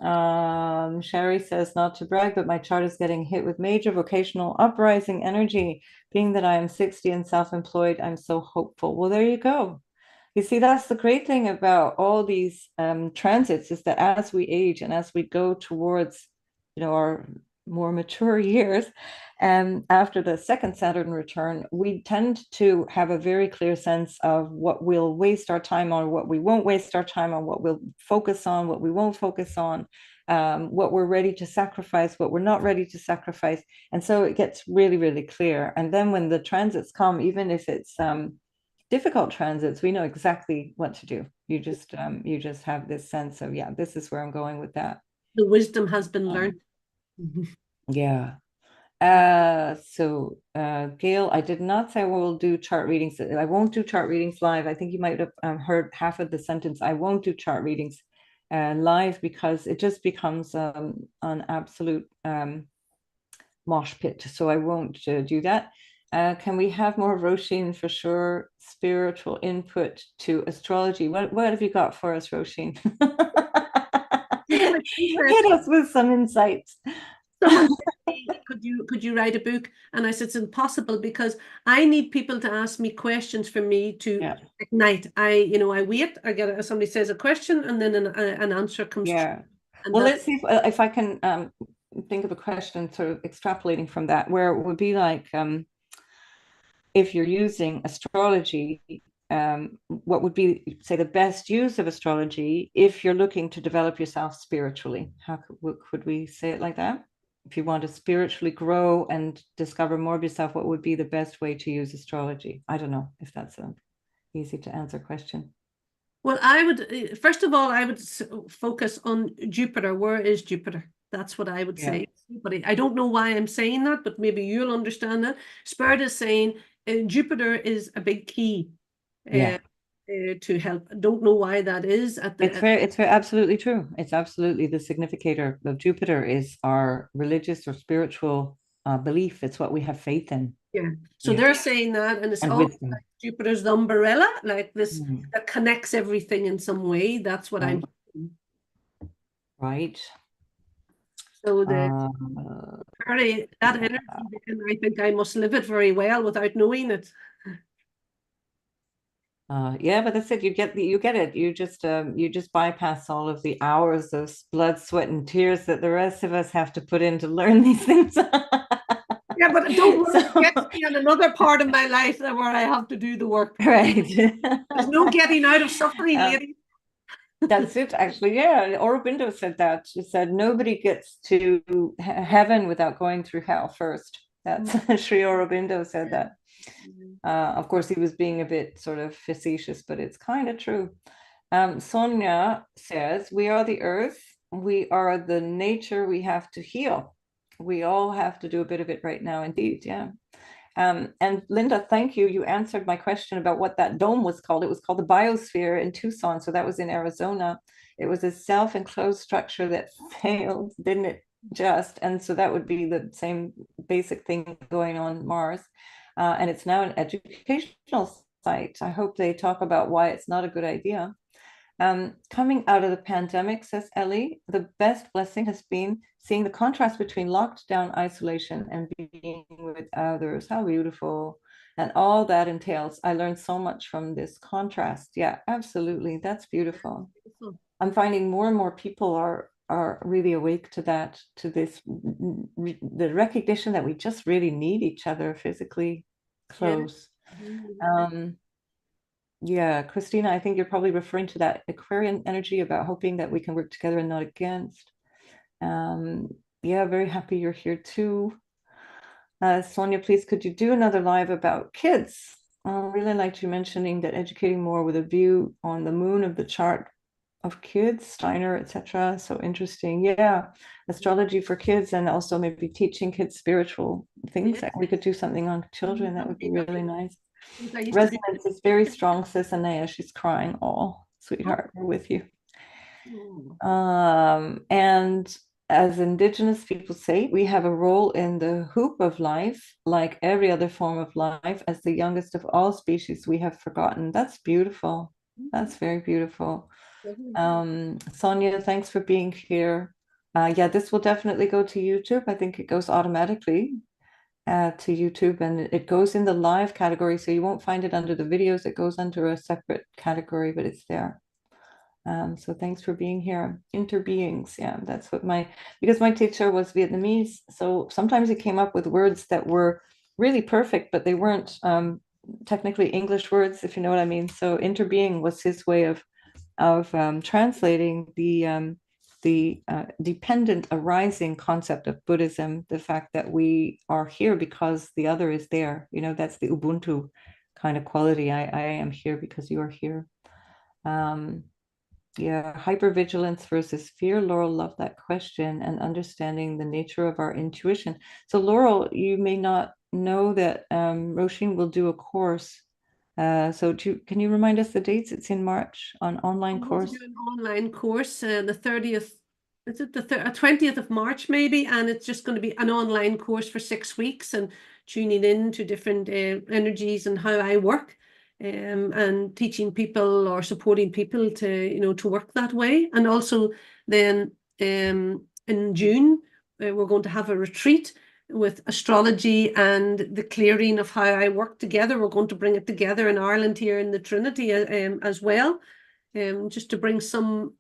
Sherry says, not to brag, but my chart is getting hit with major vocational uprising energy. Being that I am 60 and self-employed, I'm so hopeful. Well, there you go. You see, that's the great thing about all these transits is that as we age and as we go towards, our more mature years, and after the second Saturn return, we tend to have a very clear sense of what we'll waste our time on, what we won't waste our time on, what we'll focus on, what we won't focus on, what we're ready to sacrifice, what we're not ready to sacrifice. And so it gets really, really clear. And then when the transits come, even if it's difficult transits, we know exactly what to do. You just have this sense of, yeah, this is where I'm going with that. The wisdom has been Um, learned. yeah. So Gail, I did not say we'll do chart readings. I won't do chart readings live. I think you might have heard half of the sentence. I won't do chart readings live because it just becomes an absolute mosh pit. So I won't do that. Can we have more Roisin for sure? Spiritual input to astrology. What have you got for us, Roisin? You know, it's Hit interesting. us with some insights. Someone said to me, could you write a book? And I said, it's impossible because I need people to ask me questions for me to Yeah, ignite. I wait, somebody says a question and then an answer comes true. yeah. And Well, that's let's see if I can think of a question sort of extrapolating from that, where it would be like if you're using astrology, what would be, say, the best use of astrology if you're looking to develop yourself spiritually? How could we say it like that? If you want to spiritually grow and discover more of yourself, what would be the best way to use astrology? I don't know if that's an easy to answer question. well, I would first of all, I would focus on Jupiter. Where is Jupiter? That's what I would Yeah, say. But I don't know why I'm saying that, but maybe you'll understand that. Spirit is saying Jupiter is a big key uh, yeah. to help. I don't know why that is at the It's very absolutely true. It's absolutely the significator of Jupiter is our religious or spiritual belief. It's what we have faith in. yeah. So Yeah, they're saying that, and it's and all like wisdom. Jupiter's the umbrella, like this Mm, that connects everything in some way. That's what I'm right, right. so the Uh, very that yeah. energy, and I think I must live it very well without knowing it. Yeah, but that's it. You get it. You just bypass all of the hours of blood, sweat, and tears that the rest of us have to put in to learn these things. Yeah, but don't worry, it gets So, me on another part of my life where I have to do the work. right. There's no getting out of suffering, Um, lady. that's it, actually. Yeah, Aurobindo said that. She said nobody gets to heaven without going through hell first. That's Sri Aurobindo said that. Of course, he was being a bit sort of facetious, but it's kind of true. Sonia says, we are the earth, we are the nature we have to heal. We all have to do a bit of it right now, indeed. Yeah. And Linda, thank you. You answered my question about what that dome was called. It was called the Biosphere in Tucson. So that was in Arizona. It was a self-enclosed structure that failed, didn't it? Just. And so that would be the same basic thing going on Mars. And it's now an educational site. I hope they talk about why it's not a good idea. Coming out of the pandemic, says Ellie, the best blessing has been seeing the contrast between locked down isolation and being with others. How beautiful. And all that entails. I learned so much from this contrast. Yeah, absolutely. That's beautiful. I'm finding more and more people are really awake to that, to this the recognition that we just really need each other physically Yeah. close. Um, yeah, Christina, I think you're probably referring to that Aquarian energy about hoping that we can work together and not against. Um, Yeah, very happy you're here too. Sonia, please, could you do another live about kids? I really liked you mentioning that educating more with a view on the moon of the chart of kids, Steiner, etc. So interesting. Yeah, astrology for kids and also maybe teaching kids spiritual things. Yeah. That we could do something on children. That would be really Lovely. nice. I used to do. Resonance is very strong, says Anaya. She's crying. Oh, Oh, sweetheart, we're with you. oh, And as Indigenous people say, we have a role in the hoop of life, like every other form of life. As the youngest of all species, we have forgotten. That's beautiful. That's very beautiful. lovely. Sonia, thanks for being here. Yeah, this will definitely go to YouTube. I think it goes automatically to YouTube and it goes in the live category. So you won't find it under the videos. It goes under a separate category, but it's there. So thanks for being here. Interbeings, yeah, that's what because my teacher was Vietnamese, so sometimes he came up with words that were really perfect, but they weren't technically English words, if you know what I mean. So interbeing was his way of translating the dependent arising concept of Buddhism, the fact that we are here because the other is there. You know, that's the Ubuntu kind of quality. I am here because you are here. Um, yeah, hypervigilance versus fear. Laurel loved that question and understanding the nature of our intuition. So, Laurel, you may not know that Roisin will do a course. Can you remind us the dates? It's in March on online I'm going to do course. an online course the 30th, is it the 20th of March maybe? And it's just going to be an online course for 6 weeks and tuning in to different energies and how I work and teaching people or supporting people to, to work that way. And also then in June, we're going to have a retreat with astrology and the clearing of how I work together. We're going to bring it together in Ireland here in the Trinity as well, just to bring so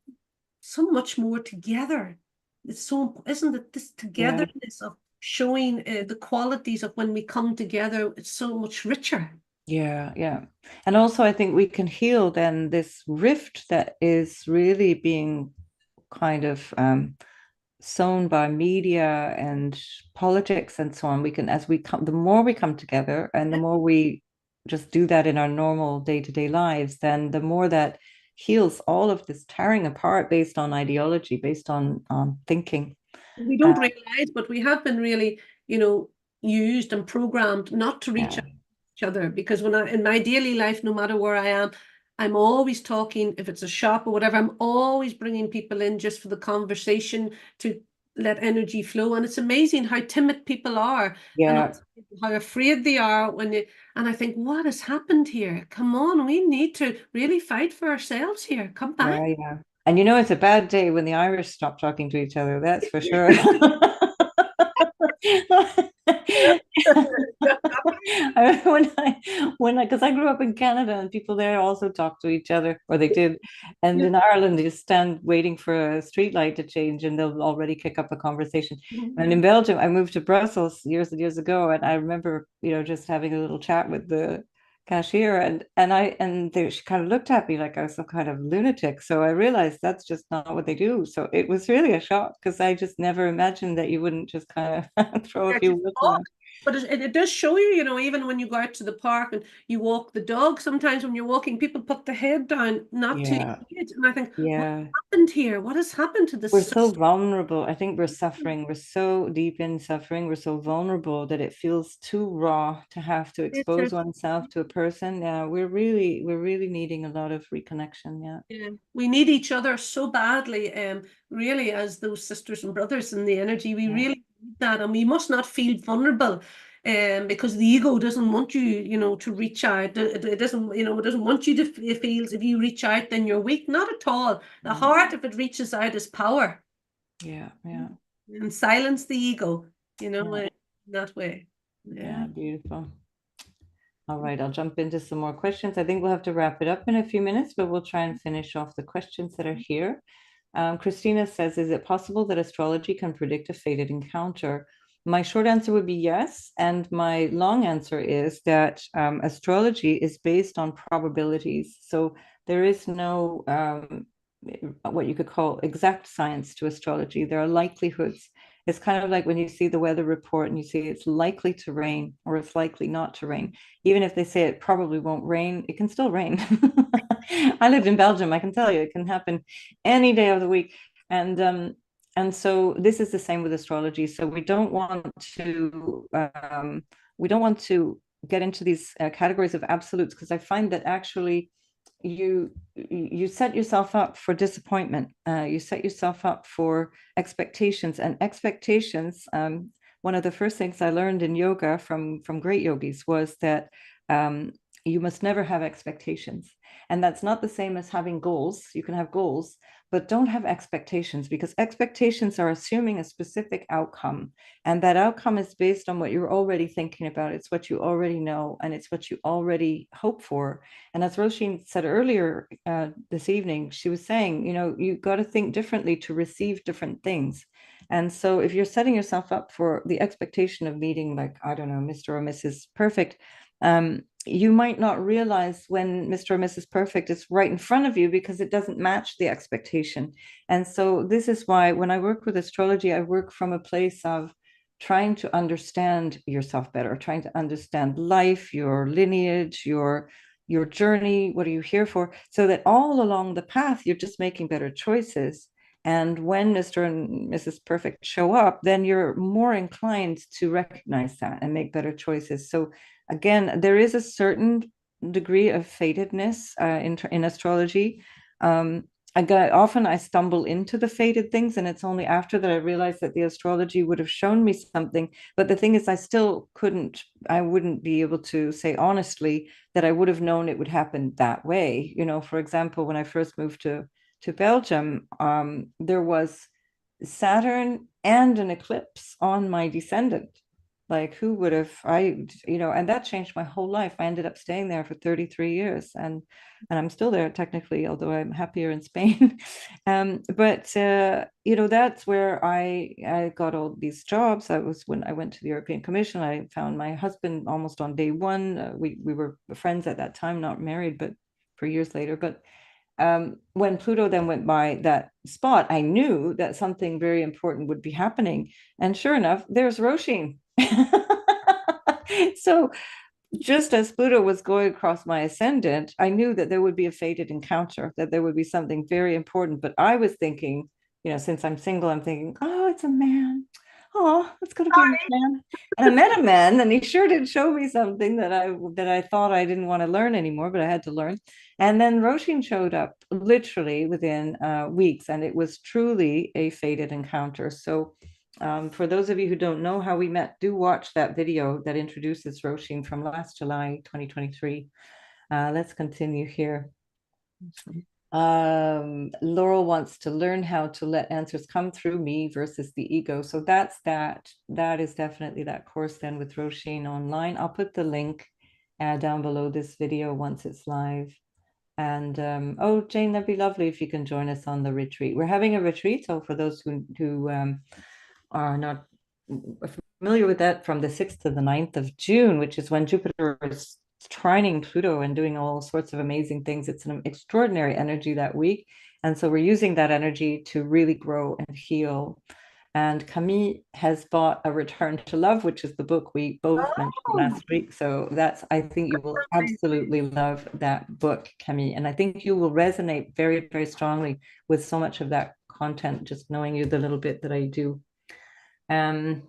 much more together. It's so, isn't it, this Yeah, togetherness of showing the qualities of when we come together, it's so much richer. yeah, yeah. And also, I think we can heal then this rift that is really being kind of sown by media and politics and so on. We can, as we come, the more we come together and the more we just do that in our normal day-to-day lives, then the more that heals all of this tearing apart based on ideology, based on thinking. We Uh, don't realize, but we have been really, used and programmed not to reach yeah, out to each other, because when I in my daily life, no matter where I am, I'm always talking. If it's a shop or whatever, I'm always bringing people in just for the conversation to let energy flow. And it's amazing how timid people are and yeah, also how afraid they are when you. And I think, what has happened here? Come on, we need to really fight for ourselves here. Come back. yeah, yeah. And you know, it's a bad day when the Irish stop talking to each other, that's for sure. Because I grew up in Canada and people there also talk to each other, or they did. And Yeah. in Ireland, they just stand waiting for a street light to change and they'll already kick up a conversation. And in Belgium, I moved to Brussels years and years ago, and I remember, just having a little chat with the cashier she kind of looked at me like I was some kind of lunatic. So I realized that's just not what they do. So it was really a shock because I just never imagined that you wouldn't just kind of throw a Yeah, few just words walk. around. But it does show you, even when you go out to the park and you walk the dog, sometimes when you're walking, people put the head down not to Yeah, eat. And I think, what yeah. happened here? What has happened to We're this so system? vulnerable. I think we're suffering. We're so deep in suffering. We're so vulnerable that it feels too raw to have to It's expose oneself to a person. Yeah, we're really needing a lot of reconnection. Yeah. yeah, we need each other so badly, really, as those sisters and brothers in the energy. We Yeah. really need that, and we must not feel vulnerable, because the ego doesn't want you, to reach out. It doesn't, it doesn't want you to feel if you reach out, then you're weak. Not at all. The Yeah. heart, if it reaches out, is power, Yeah. Yeah. and silence the ego, Yeah. that way. Yeah. Yeah. Beautiful. All right, I'll jump into some more questions. I think we'll have to wrap it up in a few minutes, but we'll try and finish off the questions that are here. Christina says, is it possible that astrology can predict a fated encounter? My short answer would be yes. And my long answer is that astrology is based on probabilities. So there is no what you could call exact science to astrology. There are likelihoods. It's kind of like when you see the weather report and you see it's likely to rain or it's likely not to rain. Even if they say it probably won't rain, it can still rain. I lived in Belgium. I can tell you, it can happen any day of the week. And so this is the same with astrology. So we don't want to get into these categories of absolutes, because I find that actually you set yourself up for disappointment. You set yourself up for expectations, and expectations. One of the first things I learned in yoga from great yogis was that you must never have expectations, and that's not the same as having goals. You can have goals, but don't have expectations, because expectations are assuming a specific outcome, and that outcome is based on what you're already thinking about. It's what you already know, and it's what you already hope for. And as Roisin said earlier this evening, she was saying, you got to think differently to receive different things. And so if you're setting yourself up for the expectation of meeting, like, I don't know, Mr. or Mrs. Perfect, you might not realize when Mr. or Mrs. Perfect is right in front of you, because it doesn't match the expectation. And so this is why when I work with astrology, I work from a place of trying to understand yourself better, trying to understand life, your lineage, your journey, what are you here for, so that all along the path you're just making better choices. And when Mr. and Mrs. Perfect show up, then you're more inclined to recognize that and make better choices. So again, there is a certain degree of fatedness in astrology. Often I stumble into the fated things, and it's only after that I realize that the astrology would have shown me something. But the thing is, I wouldn't be able to say honestly that I would have known it would happen that way. For example, when I first moved to Belgium, there was Saturn and an eclipse on my descendant. Like, who would have, and that changed my whole life. I ended up staying there for 33 years, and I'm still there technically, although I'm happier in Spain. But that's where I got all these jobs. I was When I went to the European Commission, I found my husband almost on day one. We were friends at that time, not married, but for years later. But when Pluto then went by that spot, I knew that something very important would be happening. And sure enough, there's Roisin. So just as Pluto was going across my ascendant, I knew that there would be a fated encounter, that there would be something very important. But I was thinking, since I'm single, I'm thinking, oh, it's a man. Oh, it's going to be a man. And I met a man, and he sure did show me something that I thought I didn't want to learn anymore, but I had to learn. And then Roisin showed up literally within weeks, and it was truly a fated encounter. So for those of you who don't know how we met, do watch that video that introduces Roisin from last July 2023. Let's continue here. Laurel wants to learn how to let answers come through me versus the ego. So that is definitely that course then with Roisin online. I'll put the link down below this video once it's live. And oh, Jane, that'd be lovely if you can join us on the retreat. We're having a retreat. So for those who are not familiar with that, from the 6th to the 9th of June, which is when Jupiter is trining Pluto and doing all sorts of amazing things. It's an extraordinary energy that week. And so we're using that energy to really grow and heal. And Camille has bought A Return to Love, which is the book we both mentioned last week. So I think you will absolutely love that book, Camille. And I think you will resonate very, very strongly with so much of that content, just knowing you the little bit that I do. Hang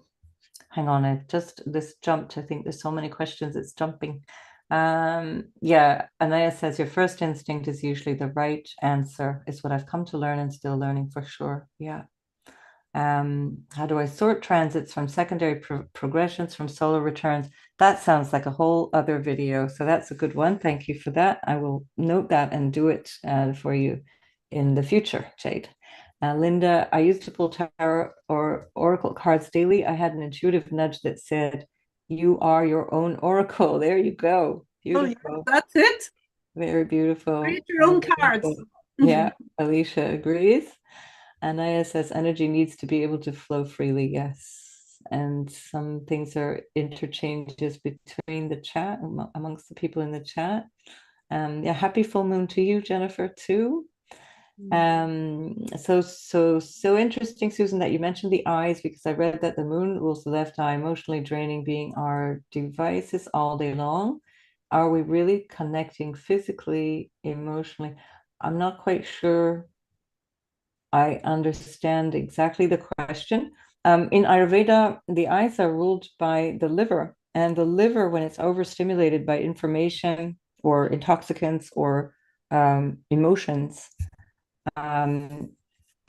on, this jumped. I think there's so many questions, it's jumping. Yeah, Anaya says your first instinct is usually the right answer, is what I've come to learn and still learning for sure. Yeah. How do I sort transits from secondary progressions from solar returns? That sounds like a whole other video. So that's a good one. Thank you for that. I will note that and do it for you in the future, Jade. Linda, I used to pull tarot or oracle cards daily. I had an intuitive nudge that said, you are your own oracle. There you go. Beautiful. Oh, yeah, that's it. Very beautiful. Create your own cards. Yeah, Alicia agrees. Anaya says energy needs to be able to flow freely. Yes. And some things are interchanges between the chat, amongst the people in the chat. Yeah, happy full moon to you, Jennifer, too. So interesting, Susan, that you mentioned the eyes, because I read that the moon rules the left eye, emotionally draining, being our devices all day long. Are we really connecting physically, emotionally? I'm not quite sure I understand exactly the question. In Ayurveda, the eyes are ruled by the liver, and the liver, when it's overstimulated by information or intoxicants or emotions, um,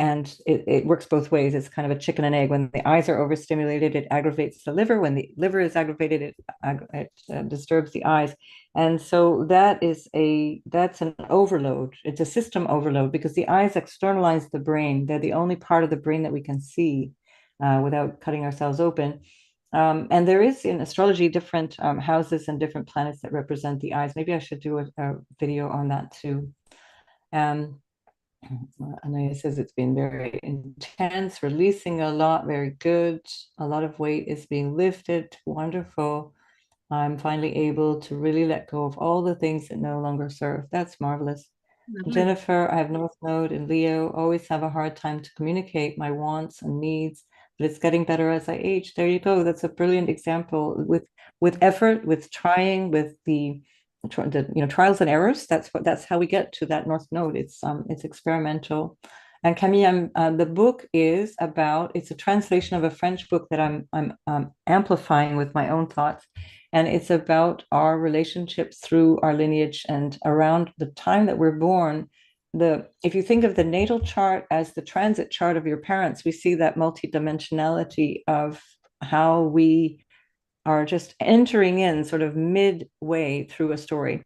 and it works both ways. It's kind of a chicken and egg. When the eyes are overstimulated, it aggravates the liver. When the liver is aggravated, it disturbs the eyes. And so that's an overload. It's a system overload because the eyes externalize the brain. They're the only part of the brain that we can see without cutting ourselves open. And there is in astrology different houses and different planets that represent the eyes. Maybe I should do a video on that too. Um, Anaya says it's been very intense, releasing a lot, very good. A lot of weight is being lifted. Wonderful. I'm finally able to really let go of all the things that no longer serve. That's marvelous. Lovely. Jennifer, I have North Node in Leo, always have a hard time to communicate my wants and needs, but it's getting better as I age. There you go. That's a brilliant example with effort, with trying, with the trials and errors. That's how we get to that North Node. It's experimental. And Camille, the book is about, it's a translation of a French book that I'm amplifying with my own thoughts. And it's about our relationships through our lineage and around the time that we're born. If you think of the natal chart as the transit chart of your parents, we see that multidimensionality of how we are just entering in sort of midway through a story.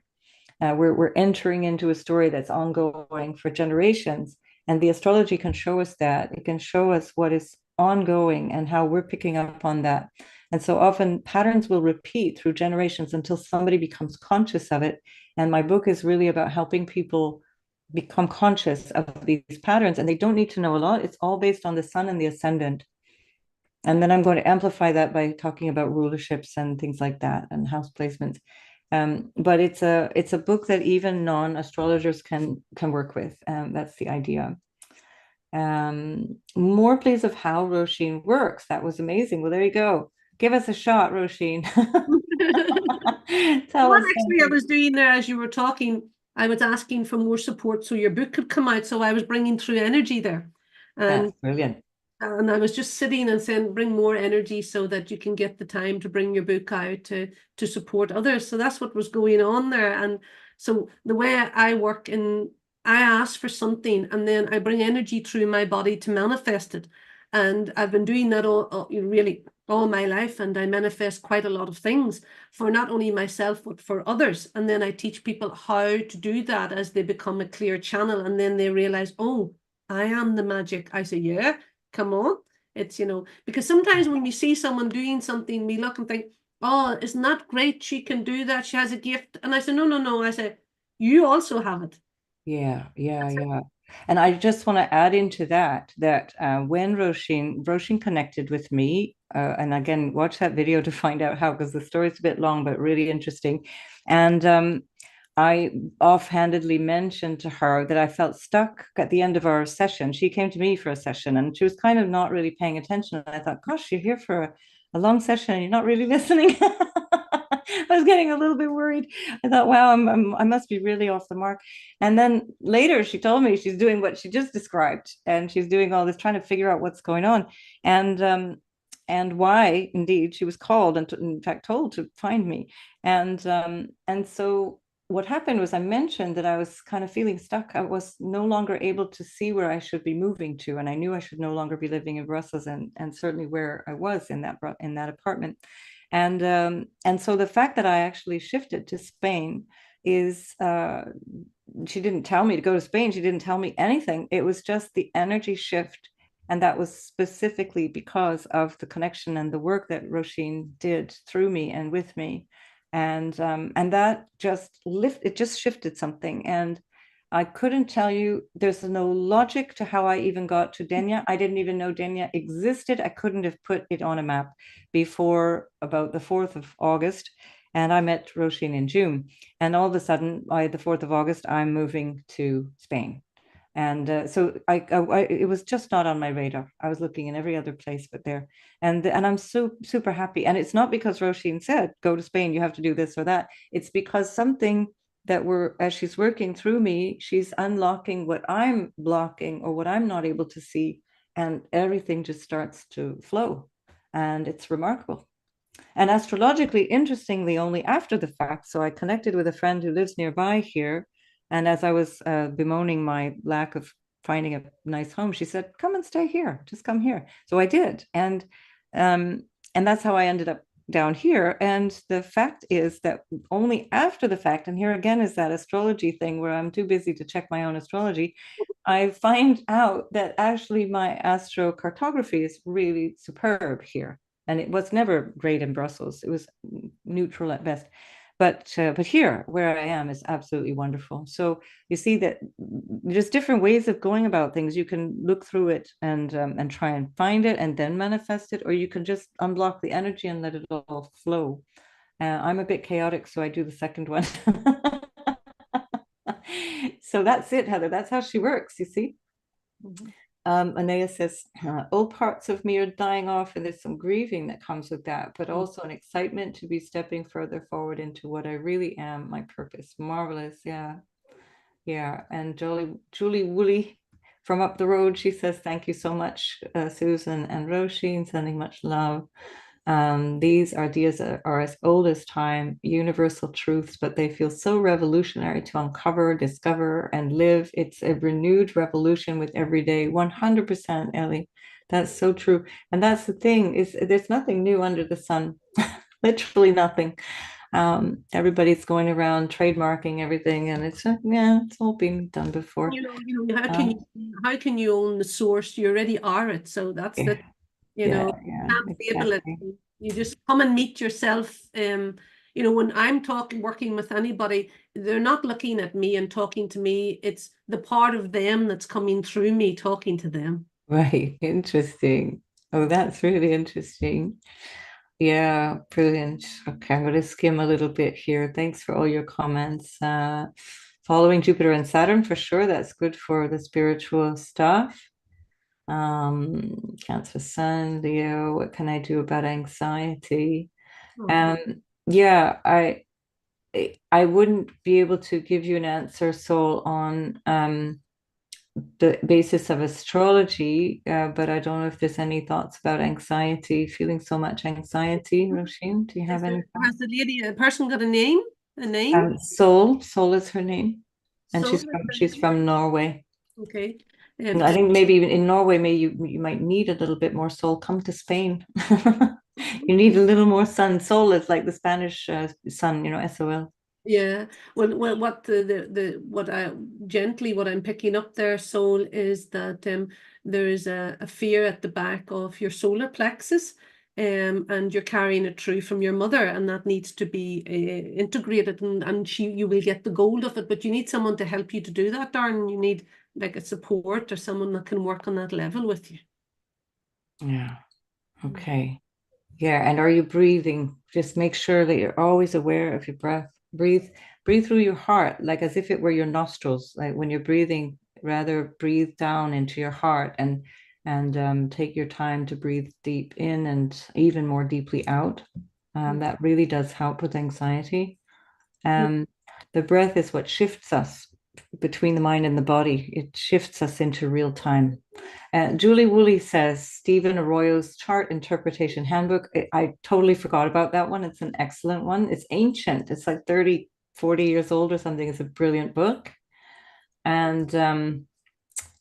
We're entering into a story that's ongoing for generations. And the astrology can show us that. It can show us what is ongoing and how we're picking up on that. And so often patterns will repeat through generations until somebody becomes conscious of it. And my book is really about helping people become conscious of these patterns. And they don't need to know a lot. It's all based on the sun and the ascendant. And then I'm going to amplify that by talking about rulerships and things like that and house placements. But it's a book that even non-astrologers can work with. That's the idea. More please of how Roisin works. That was amazing. Well, there you go. Give us a shot, Roisin. Tell What us actually I something. was doing there as you were talking, I was asking for more support so your book could come out. So I was bringing through energy there. That's And brilliant. and I was just sitting and saying, bring more energy so that you can get the time to bring your book out to support others. So that's what was going on there. And so the way I work I ask for something and then I bring energy through my body to manifest it. And I've been doing that really all my life. And I manifest quite a lot of things for not only myself, but for others. And then I teach people how to do that as they become a clear channel. And then they realize, oh, I am the magic. I say, yeah, come on. It's, because sometimes when you see someone doing something, we look and think, oh, isn't that great? She can do that. She has a gift. And I said, no, no, no. I said, you also have it. Yeah, yeah, That's it. yeah. And I just want to add into that when Roisin connected with me, and again, watch that video to find out how, because the story's a bit long, but really interesting. And I offhandedly mentioned to her that I felt stuck at the end of our session. She came to me for a session and she was kind of not really paying attention. And I thought, gosh, you're here for a long session and you're not really listening. I was getting a little bit worried. I thought, wow, I must be really off the mark. And then later she told me she's doing what she just described, and she's doing all this trying to figure out what's going on, and why indeed she was called and in fact told to find me. And so what happened was I mentioned that I was kind of feeling stuck. I was no longer able to see where I should be moving to, and I knew I should no longer be living in Brussels, and certainly where I was in that apartment. And so the fact that I actually shifted to Spain is she didn't tell me to go to Spain. She didn't tell me anything. It was just the energy shift. And that was specifically because of the connection and the work that Roisin did through me and with me. And that it just shifted something. And I couldn't tell you, there's no logic to how I even got to Denia. I didn't even know Denia existed. I couldn't have put it on a map before about the 4th of August. And I met Roisin in June. And all of a sudden, by the 4th of August, I'm moving to Spain. And so it was just not on my radar. I was looking in every other place but there. And I'm so super happy. And it's not because Roisin said, go to Spain, you have to do this or that. It's because something that as she's working through me, she's unlocking what I'm blocking or what I'm not able to see. And everything just starts to flow. And it's remarkable. And astrologically, interestingly, only after the fact. So I connected with a friend who lives nearby here. And as I was bemoaning my lack of finding a nice home, she said, come and stay here. Just come here. So I did. Um, and that's how I ended up down here. And the fact is that only after the fact, and here again is that astrology thing where I'm too busy to check my own astrology, I find out that actually my astrocartography is really superb here. And it was never great in Brussels. It was neutral at best. But here, where I am, is absolutely wonderful. So you see that there's different ways of going about things. You can look through it and try and find it and then manifest it, or you can just unblock the energy and let it all flow. I'm a bit chaotic, so I do the second one. So that's it, Heather. That's how she works, you see. Mhm. Anea says, all parts of me are dying off, and there's some grieving that comes with that, but also an excitement to be stepping further forward into what I really am, my purpose. Marvelous. Yeah. Yeah. And Julie Woolley from up the road, she says, thank you so much, Susan and Roisin, sending much love. These ideas are as old as time, universal truths, but they feel so revolutionary to uncover, discover, and live. It's a renewed revolution with every day. 100%, Ellie. That's so true. And that's the thing, is there's nothing new under the sun. Literally nothing. Everybody's going around trademarking everything, and yeah, it's all been done before. Um, How can you own the source? You already are it. So that's yeah, the, yeah, yeah, can't label it. exactly. You just come and meet yourself. When I'm working with anybody, they're not looking at me and talking to me. It's the part of them that's coming through me talking to them. Right, interesting. Oh, that's really interesting. Yeah, brilliant. Okay, I'm going to skim a little bit here. Thanks for all your comments. Following Jupiter and Saturn, for sure, that's good for the spiritual stuff. Cancer Sun, Leo, what can I do about anxiety? Oh. Yeah, I wouldn't be able to give you an answer, Soul, on the basis of astrology, but I don't know if there's any thoughts about anxiety, feeling so much anxiety. Roisin, do you have any thoughts? Has a person got a name? A name? Soul is her name, and So, she's from Norway. okay. And I think maybe even in Norway, maybe you might need a little bit more soul. Come to Spain. You need a little more sun. Soul is like the Spanish sun, SOL. Yeah. Well, what what I'm picking up there, Soul, is that there is a fear at the back of your solar plexus, and you're carrying it through from your mother, and that needs to be integrated, and you will get the gold of it, but you need someone to help you to do that, darling. You need like a support or someone that can work on that level with you. Yeah. Okay. Yeah, and are you breathing? Just make sure that you're always aware of your breath. Breathe through your heart, like as if it were your nostrils. Like when you're breathing, rather breathe down into your heart and take your time to breathe deep in and even more deeply out. That really does help with anxiety. Um, the breath is what shifts us between the mind and the body. It shifts us into real time. Julie Woolley says Stephen Arroyo's chart interpretation handbook. I totally forgot about that one. It's an excellent one. It's ancient. It's like 30, 40 years old or something. It's a brilliant book. And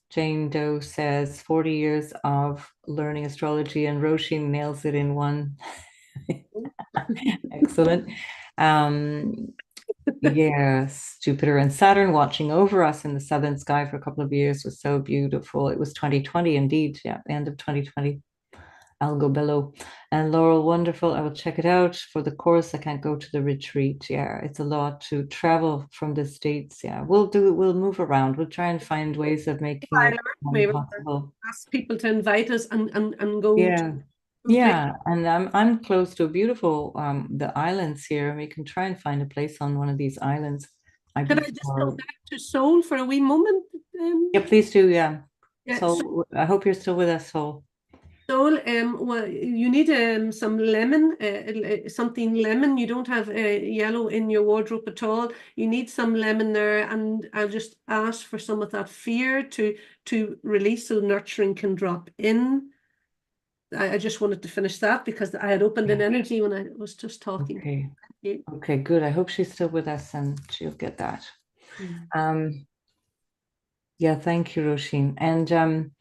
Jane Doe says 40 years of learning astrology, and Roisin nails it in one. Excellent. Um, Yes, Jupiter and Saturn watching over us in the southern sky for a couple of years was so beautiful. It was 2020 indeed. Yeah, the end of 2020. I'll go below. And Laurel, wonderful. I will check it out for the course. I can't go to the retreat. Yeah, it's a lot to travel from the States. Yeah, we'll move around. We'll try and find ways of making it We will possible. ask people to invite us and go to Yeah. those places. Yeah, and I'm close to a beautiful the islands here. We can try and find a place on one of these islands. I'd Could be I just go for back to Seoul for a wee moment, Yeah, please do. Yeah. Yeah, So I hope you're still with us, Sol. so, well, you need some lemon, something lemon. You don't have yellow in your wardrobe at all. You need some lemon there, and I'll just ask for some of that fear to release so nurturing can drop in. I just wanted to finish that because I had opened an Yeah. energy when I was just talking. Okay. Yeah. Okay, good. I hope she's still with us and she'll get that. Mm. Um, yeah, thank you, Roisin. And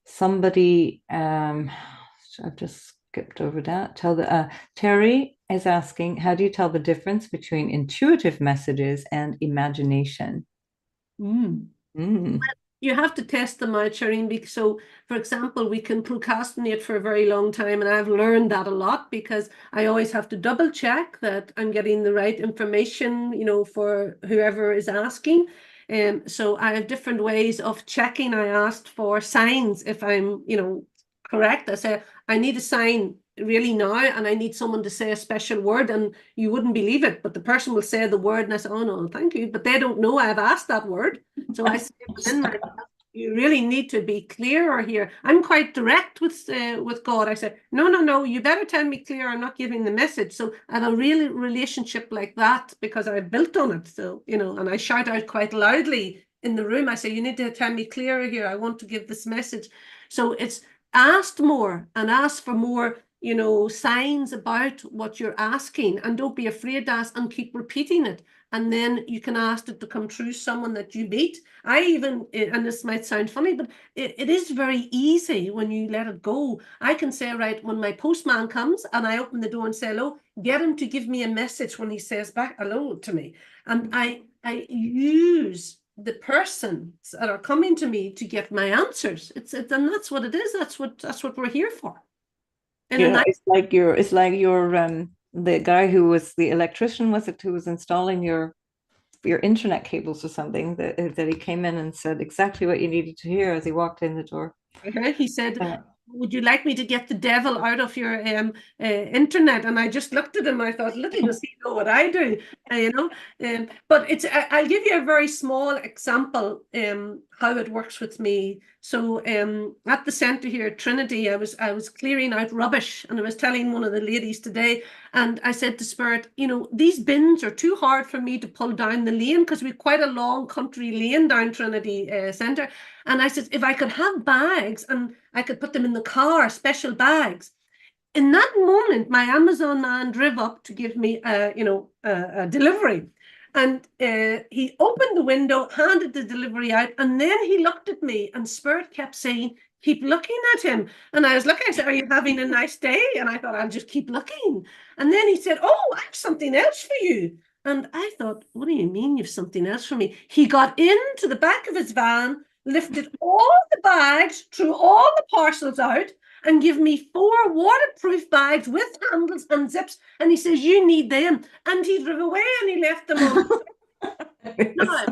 somebody, I've just skipped over that. Terry is asking, how do you tell the difference between intuitive messages and imagination? Mm. Mm. You have to test them out, Shireen. So, for example, we can procrastinate for a very long time, and I've learned that a lot because I always have to double check that I'm getting the right information, for whoever is asking. So I have different ways of checking. I asked for signs if I'm, correct. I say I need a sign really now, and I need someone to say a special word, and you wouldn't believe it, but the person will say the word, and I say, "Oh no, thank you," but they don't know I've asked that word. So I say within my, you really need to be clearer here. I'm quite direct with God. I say, no, no, no, you better tell me clear. I'm not giving the message. So I have a real relationship like that because I built on it. So, and I shout out quite loudly in the room. I say, you need to tell me clearer here. I want to give this message. So it's asked more and ask for more, signs about what you're asking, and don't be afraid to ask and keep repeating it. And then you can ask it to come through someone that you meet. I even, and this might sound funny, but it is very easy when you let it go. I can say, right, when my postman comes and I open the door and say hello, get him to give me a message when he says back hello to me. And I use the persons that are coming to me to get my answers. And that's what it is. That's what we're here for. And Yeah, it's like your the guy who was the electrician, was it, who was installing your internet cables or something, that he came in and said exactly what you needed to hear as he walked in the door. he said, Uh, would you like me to get the devil out of your internet? And I just looked at him. I thought, little does he know what I do, But I'll give you a very small example how it works with me. So at the centre here at Trinity, I was clearing out rubbish, and I was telling one of the ladies today, and I said to Spirit, these bins are too hard for me to pull down the lane because we've quite a long country lane down Trinity Centre. And I said, if I could have bags and I could put them in the car, special bags. In that moment, my Amazon man drove up to give me a delivery. And he opened the window, handed the delivery out, and then he looked at me, and Spirit kept saying, keep looking at him. And I was looking, I said, are you having a nice day? And I thought, I'll just keep looking. And then he said, oh, I have something else for you. And I thought, what do you mean you've something else for me? He got into the back of his van, lifted all the bags, threw all the parcels out, and give me 4 waterproof bags with handles and zips. And he says, you need them. And he drove away and he left them on. Now,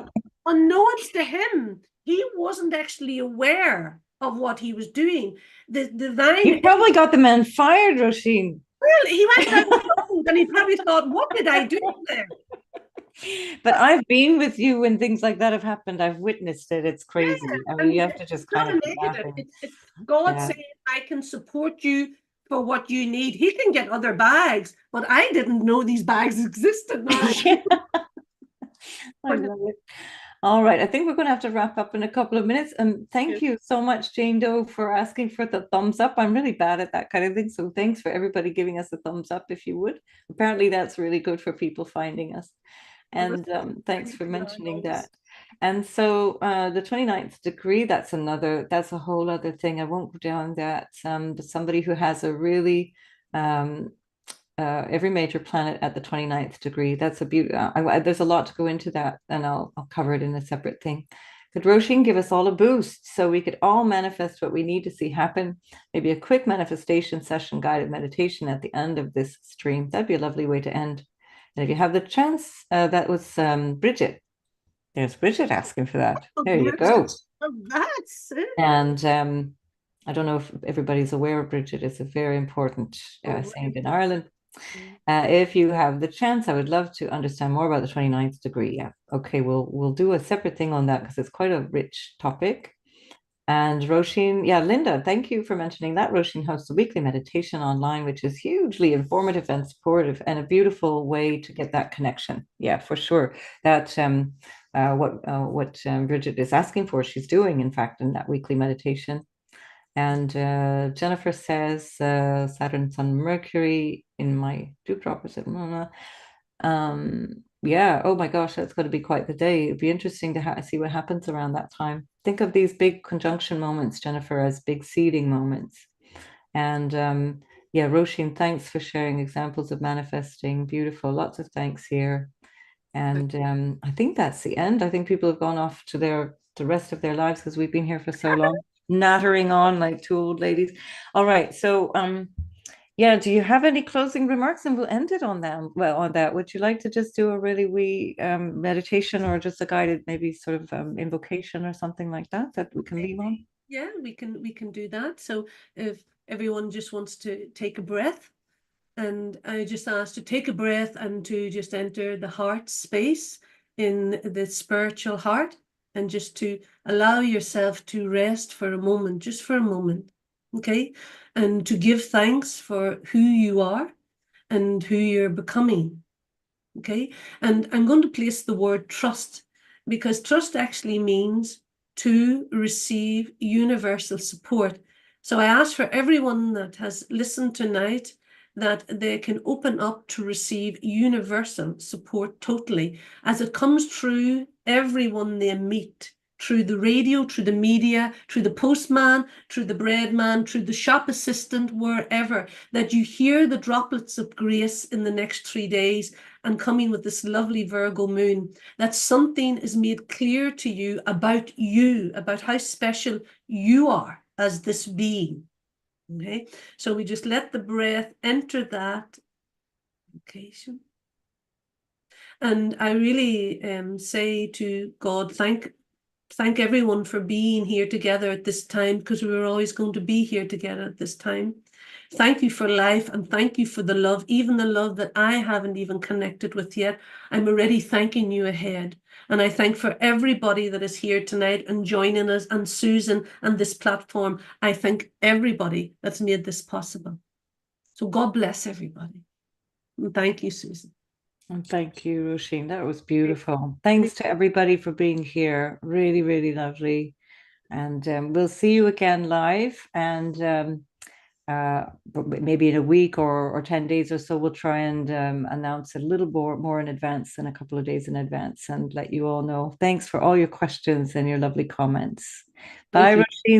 unknowns to him, he wasn't actually aware of what he was doing. The you divine, probably got the man fired, Roisin. well, he went out and he probably thought, what did I do there? But I've been with you when things like that have happened. I've witnessed it. It's Yeah, crazy. I mean, and you have to it's just kind not of a keep negative. laughing. It's God Yeah. saying, I can support you for what you need. He can get other bags, but I didn't know these bags existed now. Yeah, I love it. All right, I think we're going to have to wrap up in a couple of minutes. And thank you so much, Jane Doe, for asking for the thumbs up. I'm really bad at that kind of thing. So thanks for everybody giving us a thumbs up if you would. Apparently, that's really good for people finding us. And thanks for mentioning that. And so the 29th degree, that's a whole other thing. I won't go down that. But somebody who has a really um, every major planet at the 29th degree. That's a beauty. There's a lot to go into that, and I'll cover it in a separate thing. Could Roisin give us all a boost so we could all manifest what we need to see happen? Maybe a quick manifestation session, guided meditation at the end of this stream. That'd be a lovely way to end. And if you have the chance, that was Bridget. There's Bridget asking for that. Oh, There you go. that's it. And I don't know if everybody's aware of Bridget. It's a very important Oh, saint in Ireland. Mm. If you have the chance, I would love to understand more about the 29th degree. Yeah. Okay, we'll do a separate thing on that because it's quite a rich topic. And Roisin, yeah, Linda, thank you for mentioning that. Roisin hosts a weekly meditation online, which is hugely informative and supportive and a beautiful way to get that connection. Yeah, for sure. That what Bridget is asking for, she's doing, in fact, in that weekly meditation. And Jennifer says Saturn, Sun, Mercury in my dewdrop. Is it? Yeah. Oh my gosh, that's going to be quite the day. It'd be interesting to see what happens around that time. Think of these big conjunction moments, Jennifer, as big seeding moments. And yeah, Roisin, thanks for sharing examples of manifesting. Beautiful. Lots of thanks here. And I think that's the end. I think people have gone off to the rest of their lives because we've been here for so long, nattering on like two old ladies. All right. So yeah, do you have any closing remarks? And we'll end it on them. Well, on that. Would you like to just do a really wee meditation or just a guided maybe sort of invocation or something like that that we can leave on? Yeah, we can do that. So if everyone just wants to take a breath, and I just ask to take a breath and to just enter the heart space in the spiritual heart, and just to allow yourself to rest for a moment, just for a moment, okay? And to give thanks for who you are and who you're becoming. Okay. And I'm going to place the word trust, because trust actually means to receive universal support. So I ask for everyone that has listened tonight that they can open up to receive universal support totally, as it comes through everyone they meet, through the radio, through the media, through the postman, through the bread man, through the shop assistant, wherever, that you hear the droplets of grace in the next 3 days, and coming with this lovely Virgo moon, that something is made clear to you, about how special you are as this being. Okay, so we just let the breath enter that. Okay, so, and I really say to God, thank everyone for being here together at this time, because we were always going to be here together at this time. Thank you for life, and thank you for the love, even the love that I haven't even connected with yet. I'm already thanking you ahead. And I thank for everybody that is here tonight and joining us, and Susan and this platform. I thank everybody that's made this possible. So God bless everybody. And thank you, Susan. And thank you, Roisin. That was beautiful. Thanks to everybody for being here. Really, really lovely. And we'll see you again live. And maybe in a week or 10 days or so, we'll try and announce a little more in advance than a couple of days in advance and let you all know. Thanks for all your questions and your lovely comments. Thank Bye, you. Roisin.